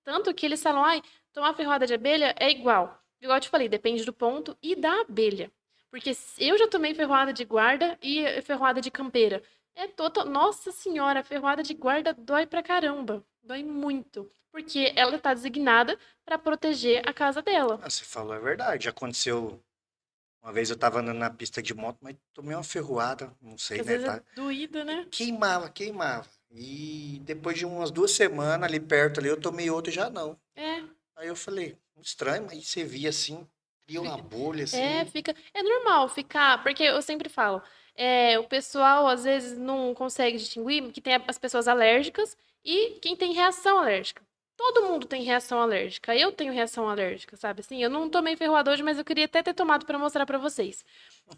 tanto que eles falam, ai, tomar ferroada de abelha é igual. Igual eu te falei, depende do ponto e da abelha. Porque eu já tomei ferroada de guarda e ferroada de campeira. Nossa senhora, ferroada de guarda dói pra caramba. Dói muito. Porque ela tá designada pra proteger a casa dela. Ah, você falou a verdade. Já aconteceu. Uma vez eu tava andando na pista de moto, mas tomei uma ferroada, não sei, Porque às né? vezes é doída, né? Queimava. E depois de umas 2 semanas ali perto ali, eu tomei outro e já não. É. Aí eu falei, estranho, mas você via assim, cria uma bolha É, assim. fica. É normal ficar, porque eu sempre falo, o pessoal às vezes não consegue distinguir que tem as pessoas alérgicas e quem tem reação alérgica. Todo mundo tem reação alérgica. Eu tenho reação alérgica, sabe? Assim, eu não tomei ferroada hoje, mas eu queria até ter tomado para mostrar para vocês.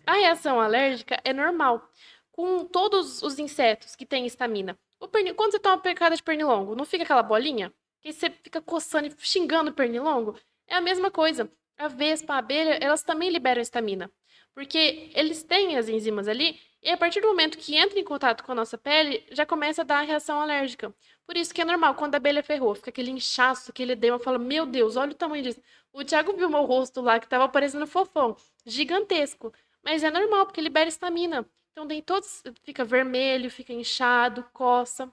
A reação alérgica é normal com todos os insetos que têm estamina. Quando você toma uma picada de pernilongo, não fica aquela bolinha? Que você fica coçando e xingando o pernilongo? É a mesma coisa. A vespa, a abelha, elas também liberam estamina. Porque eles têm as enzimas ali, e a partir do momento que entra em contato com a nossa pele, já começa a dar a reação alérgica. Por isso que é normal, quando a abelha ferrou, fica aquele inchaço, aquele edema, fala, meu Deus, olha o tamanho disso. O Thiago viu meu rosto lá, que tava parecendo fofão, gigantesco. Mas é normal, porque libera estamina. Então tem todos, fica vermelho, fica inchado, coça.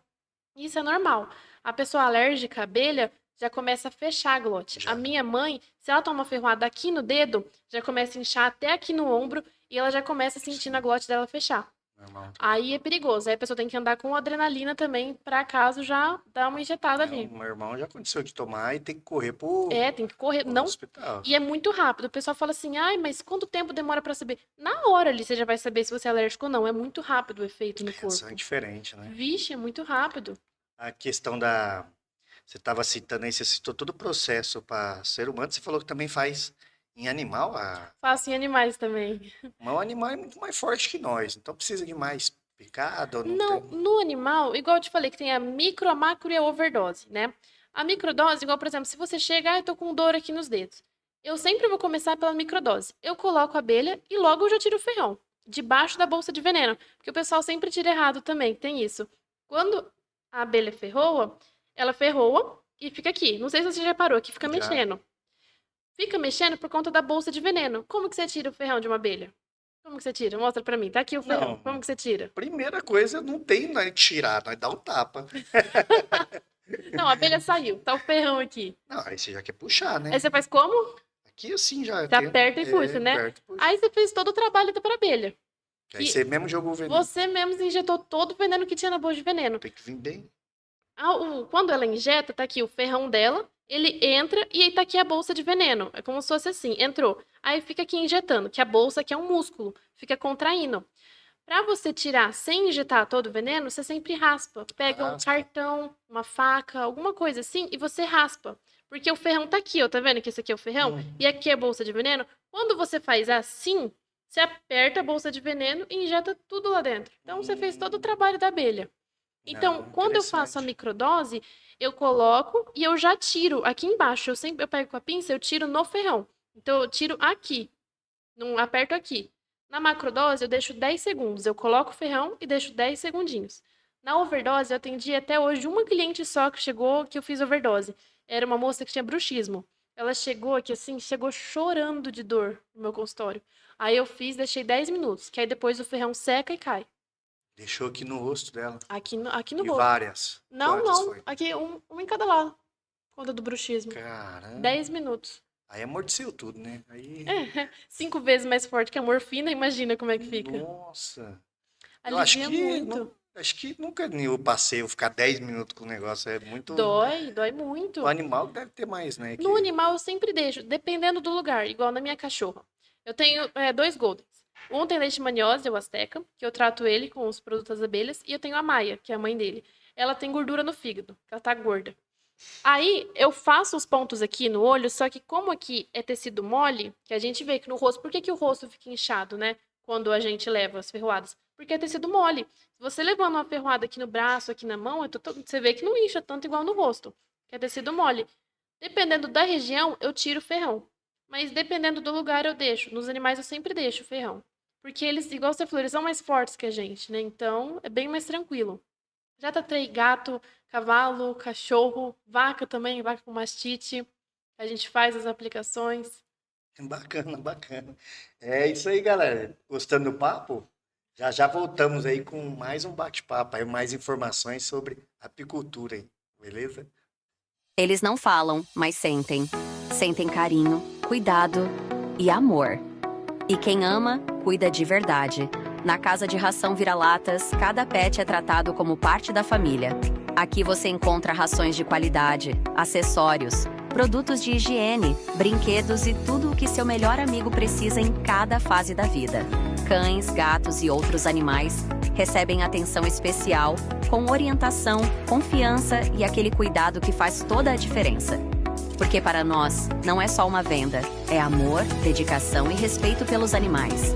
Isso é normal. A pessoa alérgica à abelha já começa a fechar a glote. A Já. minha mãe, se ela toma uma ferroada aqui no dedo, já começa a inchar até aqui no ombro e ela já começa sentindo a glote dela fechar. Normal. Aí é perigoso. Aí a pessoa tem que andar com adrenalina também, para caso já dar uma injetada ali. O meu irmão já aconteceu de tomar e tem que correr pro Tem que correr. Não. hospital. E é muito rápido. O pessoal fala assim, ai, mas quanto tempo demora para saber? Na hora ali você já vai saber se você é alérgico ou não. É muito rápido o efeito no Reação é corpo. diferente, né? Vixe, é muito rápido. A questão da. Você estava citando aí, você citou todo o processo para ser humano, você falou que também faz em animal. Faço em animais também. Mas o animal é muito mais forte que nós, então precisa de mais picada ou não Não, tem? no animal, igual eu te falei, que tem a micro, a macro e a overdose, né? A microdose, igual, por exemplo, se você chega, eu tô com dor aqui nos dedos. Eu sempre vou começar pela microdose. Eu coloco a abelha e logo eu já tiro o ferrão, debaixo da bolsa de veneno. Porque o pessoal sempre tira errado também, tem isso. Quando a abelha ferroa, ela ferroa e fica aqui. Não sei se você já reparou, aqui fica Já. mexendo. Fica mexendo por conta da bolsa de veneno. Como que você tira o ferrão de uma abelha? Como que você tira? Mostra pra mim. Tá aqui o ferrão. Não. Como que você tira? Primeira coisa, não tem nós tirar, nós dá um tapa. Não, a abelha saiu. Tá o ferrão aqui. Não, aí você já quer puxar, né? Aí você faz como? Aqui assim já. Você aperta e puxa, né? Aperta e puxa. Aí você fez todo o trabalho pra abelha. Aí você mesmo jogou o veneno. Você mesmo injetou todo o veneno que tinha na bolsa de veneno. Tem que vir bem. Quando ela injeta, tá aqui o ferrão dela, ele entra e aí tá aqui a bolsa de veneno. É como se fosse assim, entrou. Aí fica aqui injetando, que a bolsa aqui é um músculo, fica contraindo. Pra você tirar sem injetar todo o veneno, você sempre raspa. Pega um cartão, uma faca, alguma coisa assim, e você raspa. Porque o ferrão tá aqui, ó, tá vendo que esse aqui é o ferrão? E aqui é a bolsa de veneno. Quando você faz assim, você aperta a bolsa de veneno e injeta tudo lá dentro. Então você fez todo o trabalho da abelha. Então, quando eu faço a microdose, eu coloco e eu já tiro aqui embaixo. Eu pego com a pinça, eu tiro no ferrão. Então, eu tiro aqui. Não aperto aqui. Na macrodose, eu deixo 10 segundos. Eu coloco o ferrão e deixo 10 segundinhos. Na overdose, eu atendi até hoje uma cliente só que chegou, que eu fiz overdose. Era uma moça que tinha bruxismo. Ela chegou aqui assim, chegou chorando de dor no meu consultório. Aí eu fiz, deixei 10 minutos, que aí depois o ferrão seca e cai. Deixou aqui no rosto dela. Aqui no E rosto. várias. Não, Quantas não. foi? Aqui, um em cada lado. Conta do bruxismo. Caramba. 10 minutos. Aí amorteceu tudo, né? Aí... 5 vezes mais forte que a morfina, imagina como é que fica. Nossa. Eu Alivia acho que muito. acho que nunca eu passei, eu ficar 10 minutos com o negócio. É muito. Dói muito. O animal deve ter mais, né? No animal eu sempre deixo, dependendo do lugar, igual na minha cachorra. Eu tenho 2 Goldens. Um tem leishmaniose, o Azteca, que eu trato ele com os produtos das abelhas. E eu tenho a Maia, que é a mãe dele. Ela tem gordura no fígado, ela tá gorda. Aí eu faço os pontos aqui no olho, só que como aqui é tecido mole, que a gente vê que no rosto... Por que o rosto fica inchado, né? Quando a gente leva as ferroadas? Porque é tecido mole. Se você levando uma ferroada aqui no braço, aqui na mão, você vê que não incha tanto igual no rosto, que é tecido mole. Dependendo da região, eu tiro o ferrão. Mas dependendo do lugar, eu deixo. Nos animais, eu sempre deixo o ferrão. Porque eles, igual você falou, eles são mais fortes que a gente, né? Então, é bem mais tranquilo. Já tratei gato, cavalo, cachorro, vaca também, vaca com mastite. A gente faz as aplicações. Bacana, bacana. É isso aí, galera. Gostando do papo? Já voltamos aí com mais um bate-papo, aí mais informações sobre apicultura aí, beleza? Eles não falam, mas sentem. Sentem carinho, cuidado e amor. E quem ama, cuida de verdade. Na Casa de Ração Vira-Latas, cada pet é tratado como parte da família. Aqui você encontra rações de qualidade, acessórios, produtos de higiene, brinquedos e tudo o que seu melhor amigo precisa em cada fase da vida. Cães, gatos e outros animais recebem atenção especial, com orientação, confiança e aquele cuidado que faz toda a diferença. Porque para nós, não é só uma venda, é amor, dedicação e respeito pelos animais.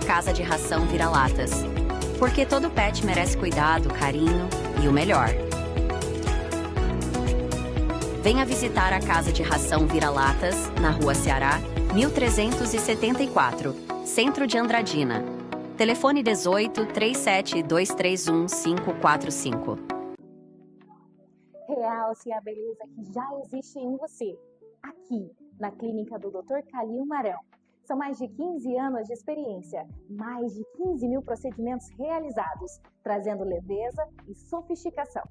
Casa de Ração Vira-Latas. Porque todo pet merece cuidado, carinho e o melhor. Venha visitar a Casa de Ração Vira-Latas, na Rua Ceará, 1374, Centro de Andradina. Telefone 18 37 231 545. Realce a beleza que já existe em você, aqui, na clínica do Dr. Calil Marão. São mais de 15 anos de experiência, mais de 15 mil procedimentos realizados, trazendo leveza e sofisticação.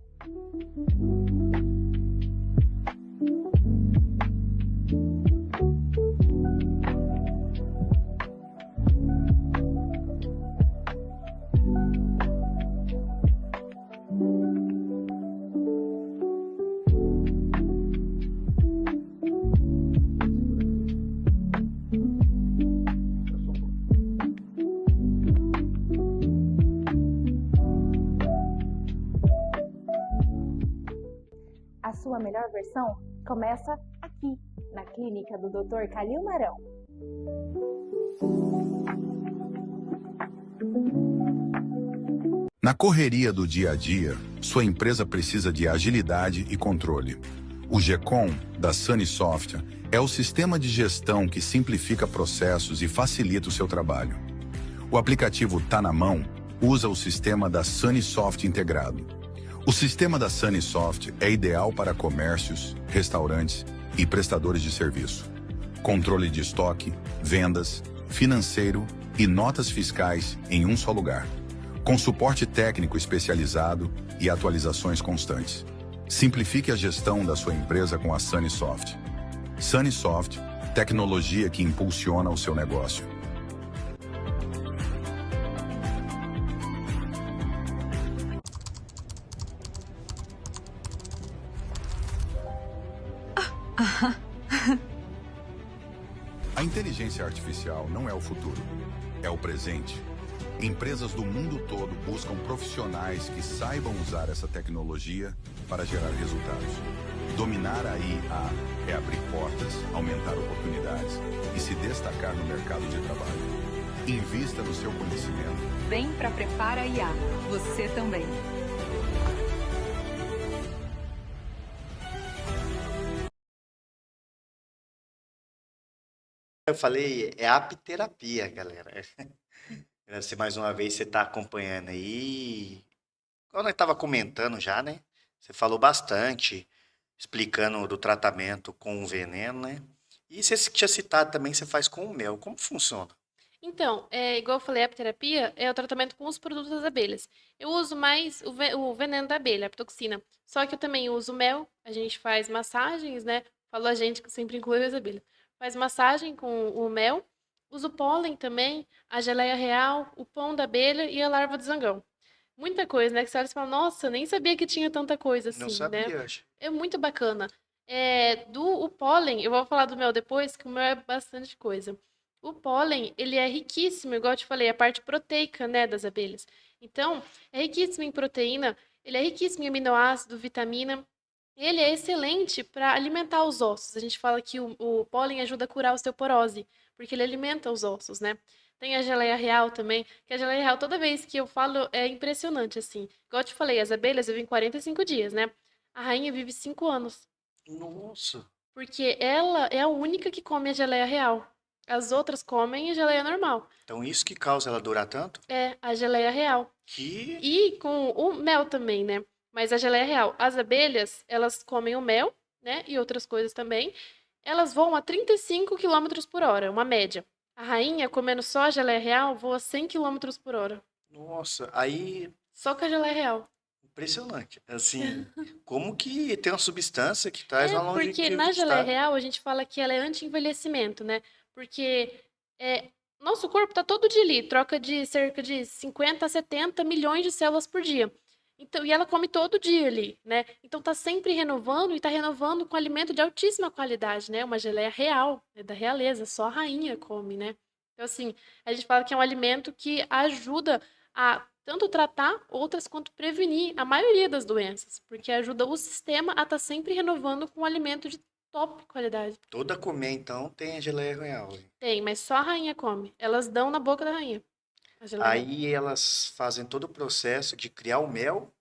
A sua melhor versão começa aqui, na clínica do Dr. Calil Marão. Na correria do dia a dia, sua empresa precisa de agilidade e controle. O GECOM, da Sunnysoft, é o sistema de gestão que simplifica processos e facilita o seu trabalho. O aplicativo Tá na Mão usa o sistema da Sunnysoft integrado. O sistema da Sunnysoft é ideal para comércios, restaurantes e prestadores de serviço. Controle de estoque, vendas, financeiro e notas fiscais em um só lugar. Com suporte técnico especializado e atualizações constantes. Simplifique a gestão da sua empresa com a Sunnysoft. Sunnysoft, tecnologia que impulsiona o seu negócio. A inteligência artificial não é o futuro, é o presente. Empresas do mundo todo buscam profissionais que saibam usar essa tecnologia para gerar resultados. Dominar a IA é abrir portas, aumentar oportunidades e se destacar no mercado de trabalho. Invista no seu conhecimento. Vem para Prepara IA. Você também. Eu falei, é apiterapia, galera. Se mais uma vez você está acompanhando aí, igual nós estava comentando já, né? Você falou bastante, explicando do tratamento com o veneno, né? E você tinha citado também, você faz com o mel. Como funciona? Então, igual eu falei, a apiterapia é o tratamento com os produtos das abelhas. Eu uso mais o veneno da abelha, a apitoxina. Só que eu também uso mel, a gente faz massagens, né? Falo a gente que sempre inclui as abelhas. Faz massagem com o mel, uso pólen também, a geleia real, o pão da abelha e a larva do zangão. Muita coisa, né? Que você olha e fala, nossa, nem sabia que tinha tanta coisa Não assim, né? sabia, acho. É muito bacana. O pólen, eu vou falar do mel depois, que o mel é bastante coisa. O pólen, ele é riquíssimo, igual eu te falei, a parte proteica, né, das abelhas. Então, é riquíssimo em proteína, ele é riquíssimo em aminoácido, vitamina. Ele é excelente para alimentar os ossos. A gente fala que o pólen ajuda a curar a osteoporose, porque ele alimenta os ossos, né? Tem a geleia real também, que a geleia real, toda vez que eu falo, é impressionante, assim. Igual eu te falei, as abelhas vivem 45 dias, né? A rainha vive 5 anos, Nossa. porque ela é a única que come a geleia real. As outras comem a geleia normal. Então isso que causa ela durar tanto? É a geleia real. Que E com o mel também, né? Mas a geleia real. As abelhas, elas comem o mel, né? E outras coisas também. Elas voam a 35 quilômetros por hora, uma média. A rainha, comendo só a geleia real, voa 100 quilômetros por hora. Nossa, aí Só com a geleia real. impressionante. Assim, como que tem uma substância que traz uma Porque na geleia longevidade? real a gente fala que ela é anti-envelhecimento, né? Porque nosso corpo tá todo dia ali, troca de cerca de 50 a 70 milhões de células por dia. Então, e ela come todo dia ali, né? Então tá sempre renovando e tá renovando com alimento de altíssima qualidade, né? Uma geleia real, da realeza, só a rainha come, né? Então, assim, a gente fala que é um alimento que ajuda a tanto tratar outras quanto prevenir a maioria das doenças, porque ajuda o sistema a estar sempre renovando com um alimento de top qualidade. Toda comer, então, tem a geleia real. Tem, mas só a rainha come. Elas dão na boca da rainha. A geleia real. Aí elas fazem todo o processo de criar o mel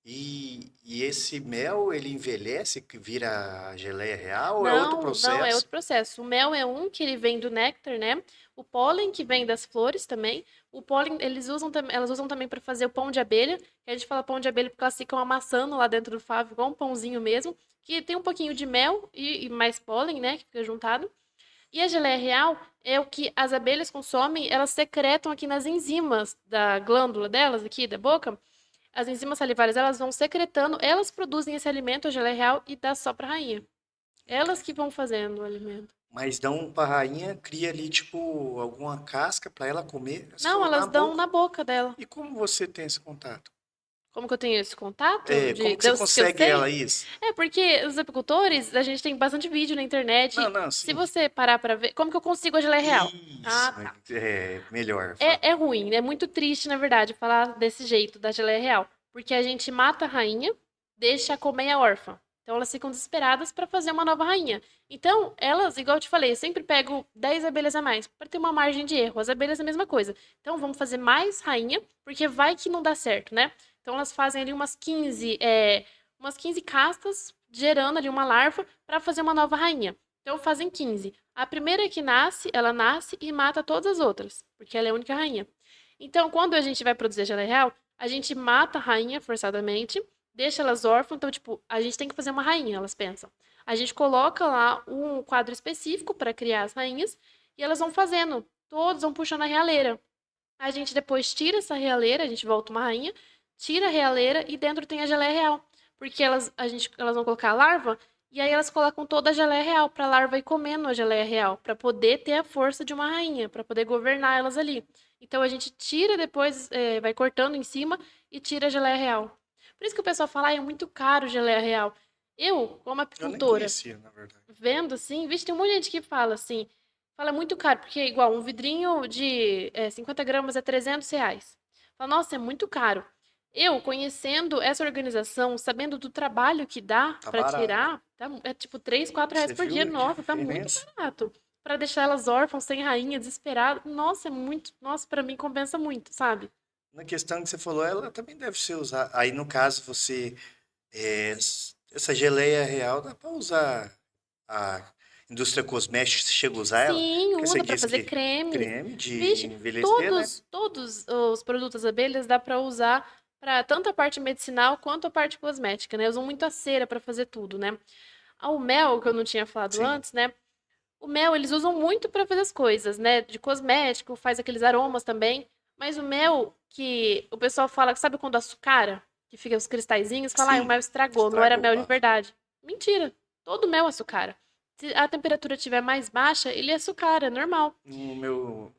e esse mel, ele envelhece, que vira a geleia real ou é outro Não, é processo? outro processo. O mel é um que ele vem do néctar, né? O pólen que vem das flores também. O pólen elas usam também para fazer o pão de abelha. Que a gente fala pão de abelha porque elas ficam amassando lá dentro do favo, igual um pãozinho mesmo. Que tem um pouquinho de mel e mais pólen, né? Que fica juntado. E a geleia real é o que as abelhas consomem, elas secretam aqui nas enzimas da glândula delas, aqui da boca. As enzimas salivares, elas vão secretando, elas produzem esse alimento, a geleia real, e dá só pra rainha. Elas que vão fazendo o alimento. Mas dão pra rainha, cria ali, tipo, alguma casca pra ela comer? Se Não, for elas na dão boca. na boca dela. E como você tem esse contato? Como que eu tenho esse contato? Como que você Que eu consegue sei? ela isso? É porque os apicultores, a gente tem bastante vídeo na internet. Não, Se sim. você parar pra ver, como que eu consigo a geleia real? Isso, Ah, tá. é melhor. É ruim, é muito triste, na verdade, falar desse jeito da geleia real. Porque a gente mata a rainha, deixa a colmeia órfã. Então elas ficam desesperadas para fazer uma nova rainha. Então, elas, igual eu te falei, eu sempre pego 10 abelhas a mais para ter uma margem de erro. As abelhas é a mesma coisa. Então, vamos fazer mais rainha, porque vai que não dá certo, né? Então, elas fazem ali umas 15 castas, gerando ali uma larva para fazer uma nova rainha. Então, fazem 15. A primeira que nasce, ela nasce e mata todas as outras, porque ela é a única rainha. Então, quando a gente vai produzir a geleia real, a gente mata a rainha forçadamente, deixa elas órfãs. Então, tipo, a gente tem que fazer uma rainha, elas pensam. A gente coloca lá um quadro específico para criar as rainhas e elas vão fazendo. Todos vão puxando a realeira. A gente depois tira essa realeira, a gente volta uma rainha, tira a realeira e dentro tem a geleia real. porque elas vão colocar a larva e aí elas colocam toda a geleia real para a larva ir comendo a geleia real, para poder ter a força de uma rainha, para poder governar elas ali. Então a gente tira depois, vai cortando em cima e tira a geleia real. Por isso que o pessoal fala, é muito caro geleia real. Eu, como Eu nem apicultora, conhecia, na verdade. vendo assim, vixe, tem um monte de gente que fala assim, fala muito caro, porque é igual um vidrinho de 50 gramas é R$ 300. Fala, nossa, é muito caro. Eu, conhecendo essa organização, sabendo do trabalho que dá Tá para barato. tirar, é tipo R$ 3, R$ 4 Você por viu dia. a Nossa, tá muito diferença? barato. Para deixar elas órfãs, sem rainha, desesperadas. Nossa, é muito. Nossa, para mim compensa muito, sabe? Na questão que você falou, ela também deve ser usada. Aí, no caso, essa geleia real dá para usar a indústria cosmética, você chega a usar ela? Sim, Porque você usa para disse fazer que cremes. creme de Vixe, envelhecer, né? todos os produtos abelhas dá para usar para tanto a parte medicinal quanto a parte cosmética, né? Usam muito a cera para fazer tudo, né? O mel, que eu não tinha falado Sim. antes, né? O mel eles usam muito para fazer as coisas, né? De cosmético, faz aqueles aromas também. Mas o mel que o pessoal fala, sabe quando açucara? Que fica os cristalzinhos, fala, o Sim, mel estragou, não era estragou o mel de bafo. verdade. Mentira. Todo mel açucara. Se a temperatura estiver mais baixa, ele açucara, é normal. O meu,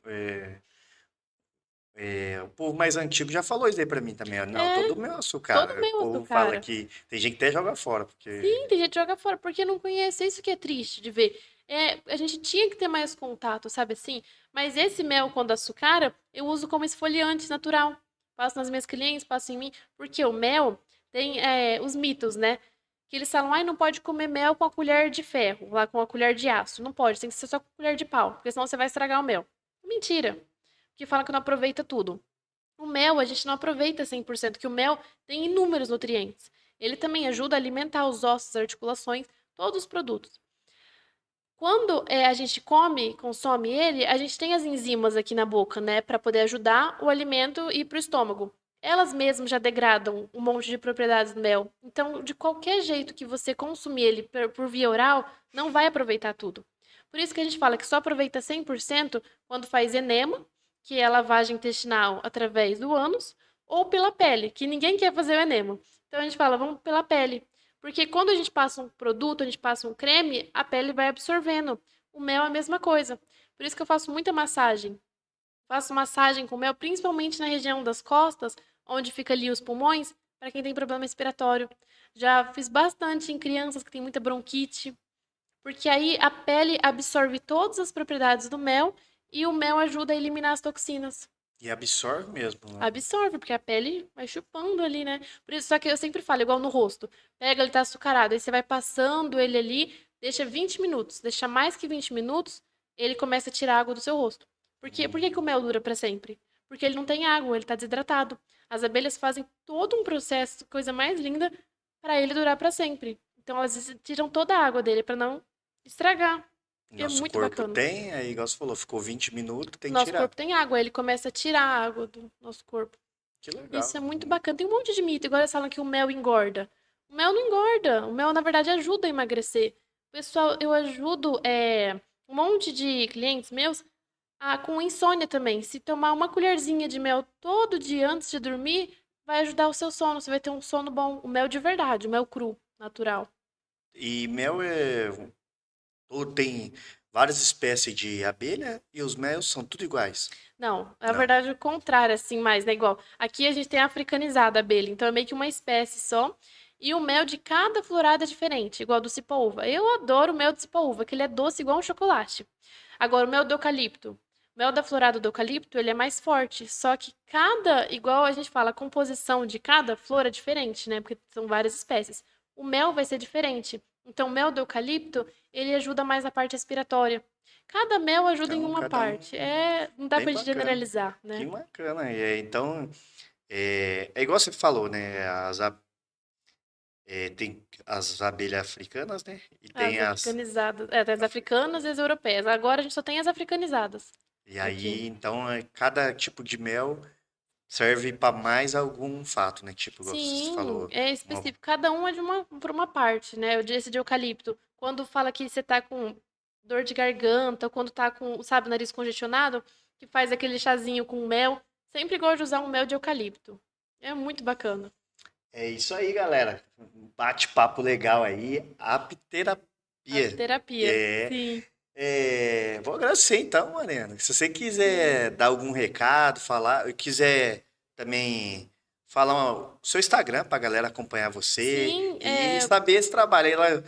o povo mais antigo já falou isso aí pra mim também. Ó. Não, É, todo meu açúcar. todo O mel povo fala açucara. que tem gente que até joga fora, porque Sim, tem gente que joga fora porque não conhece. Isso que é triste de ver. A gente tinha que ter mais contato, sabe assim? Mas esse mel, quando açucara, eu uso como esfoliante natural. Passo nas minhas clientes, passo em mim. Porque o mel tem os mitos, né? Que eles falam, ai, não pode comer mel com a colher de ferro, lá com a colher de aço. Não pode, tem que ser só com a colher de pau, porque senão você vai estragar o mel. Mentira. Porque fala que não aproveita tudo. O mel, a gente não aproveita 100%, que o mel tem inúmeros nutrientes. Ele também ajuda a alimentar os ossos, as articulações, todos os produtos. Quando a gente come, consome ele, a gente tem as enzimas aqui na boca, né, para poder ajudar o alimento ir para o estômago. Elas mesmas já degradam um monte de propriedades do mel. Então, de qualquer jeito que você consumir ele por via oral, não vai aproveitar tudo. Por isso que a gente fala que só aproveita 100% quando faz enema, que é a lavagem intestinal através do ânus, ou pela pele, que ninguém quer fazer o enema. Então a gente fala, vamos pela pele. Porque quando a gente passa um produto, a gente passa um creme, a pele vai absorvendo. O mel é a mesma coisa. Por isso que eu faço muita massagem. Faço massagem com mel, principalmente na região das costas, onde fica ali os pulmões, para quem tem problema respiratório. Já fiz bastante em crianças que têm muita bronquite, porque aí a pele absorve todas as propriedades do mel e o mel ajuda a eliminar as toxinas. e absorve mesmo, né? Absorve, porque a pele vai chupando ali, né? Por isso, só que eu sempre falo, igual no rosto. Pega, ele tá açucarado, aí você vai passando ele ali, deixa 20 minutos. Deixa mais que 20 minutos, ele começa a tirar água do seu rosto. Por que que o mel dura pra sempre? Porque ele não tem água, ele tá desidratado. As abelhas fazem todo um processo, coisa mais linda, pra ele durar pra sempre. Então elas tiram toda a água dele pra não estragar. É Nosso muito corpo bacana. tem, aí, igual você falou, ficou 20 minutos, tem que Nosso tirar. corpo tem água, ele começa a tirar a água do nosso corpo. Que legal. Isso é muito bacana. Tem um monte de mito. Agora eles falam que o mel engorda. O mel não engorda. O mel, na verdade, ajuda a emagrecer. Pessoal, eu ajudo um monte de clientes meus com insônia também. Se tomar uma colherzinha de mel todo dia antes de dormir, vai ajudar o seu sono. Você vai ter um sono bom. O mel de verdade, o mel cru, natural. E mel tem várias espécies de abelha e os mel são tudo iguais. Não, na Não. verdade, é o contrário, assim, mais, né? Igual, aqui a gente tem a africanizada abelha, então é meio que uma espécie só. E o mel de cada florada é diferente, igual do cipa-uva. Eu adoro o mel do cipa-uva, que ele é doce igual um chocolate. Agora, o mel do eucalipto. O mel da florada do eucalipto, ele é mais forte, só que igual a gente fala, a composição de cada flor é diferente, né? Porque são várias espécies. O mel vai ser diferente. Então, o mel do eucalipto, ele ajuda mais na parte respiratória. Cada mel ajuda em Então, uma cada um parte. Não dá bem pra gente bacana. generalizar, Que né? bacana. Então, é igual você falou, né? Tem as abelhas africanas, né? E As tem as. africanizadas. Tem as africanas e as europeias. Agora a gente só tem as africanizadas E aqui. aí, então, cada tipo de mel serve para mais algum fato, né? Tipo, igual você Sim, falou. é específico. Cada um é por uma parte, né? Esse de eucalipto. Quando fala que você tá com dor de garganta, ou quando tá com, sabe, nariz congestionado, que faz aquele chazinho com mel. Sempre gosto de usar um mel de eucalipto. É muito bacana. É isso aí, galera. Um bate-papo legal aí. Apterapia. Terapia. É, Sim. vou agradecer então, Mariana. Se você quiser dar algum recado, falar, quiser também falar o seu Instagram para a galera acompanhar você Sim, e saber esse trabalho. Ela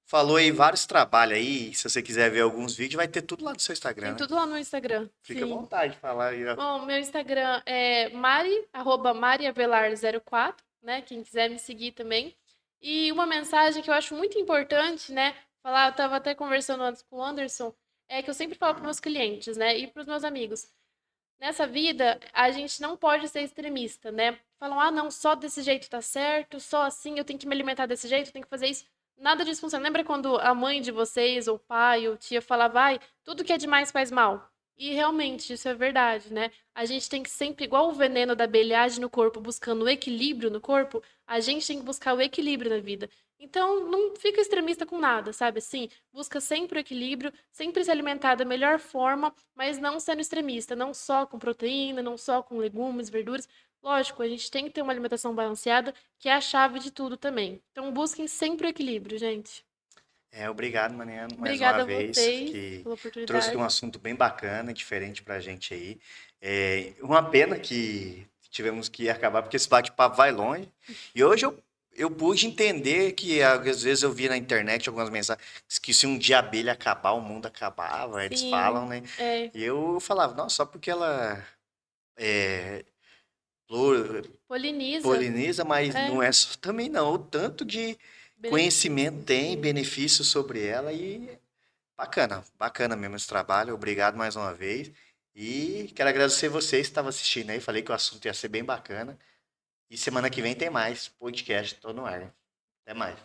falou aí vários trabalhos aí. Se você quiser ver alguns vídeos, vai ter tudo lá no seu Instagram, tem né? tudo lá no Instagram. Fica à Sim. vontade de falar aí, ó. Bom, meu Instagram é @mariavelar04, né? Quem quiser me seguir também. E uma mensagem que eu acho muito importante, né? Falar, eu estava até conversando antes com o Anderson, é que eu sempre falo para meus clientes, né? E para os meus amigos. Nessa vida, a gente não pode ser extremista, né? Falam, ah, não, só desse jeito tá certo, só assim eu tenho que me alimentar desse jeito, eu tenho que fazer isso. Nada disso funciona. Lembra quando a mãe de vocês, ou pai, ou tia falava, ai, tudo que é demais faz mal? E realmente, isso é verdade, né? A gente tem que sempre, igual o veneno da abelha age no corpo, buscando o equilíbrio no corpo, a gente tem que buscar o equilíbrio na vida. Então, não fica extremista com nada, sabe? Assim, busca sempre o equilíbrio, sempre se alimentar da melhor forma, mas não sendo extremista, não só com proteína, não só com legumes, verduras. Lógico, a gente tem que ter uma alimentação balanceada, que é a chave de tudo também. Então, busquem sempre o equilíbrio, gente. Obrigado, Mariana, mais uma Obrigada a vez, vocês que pela trouxe aqui um oportunidade. assunto bem bacana, diferente pra gente aí. Uma pena que tivemos que acabar, porque esse bate-papo vai longe. E hoje eu pude entender que às vezes eu vi na internet algumas mensagens que se um dia a abelha acabar, o mundo acabava, eles falam, Sim, né? é. E eu falava, não, só porque ela é, flor- Poliniza. poliniza, mas É, não é só também não. O tanto de conhecimento benefício. tem, Sim. benefícios sobre ela e bacana, bacana mesmo esse trabalho. Obrigado mais uma vez. E quero agradecer vocês que estavam assistindo aí. Falei que o assunto ia ser bem bacana. E semana que vem tem mais podcast. Tô no ar. Até mais.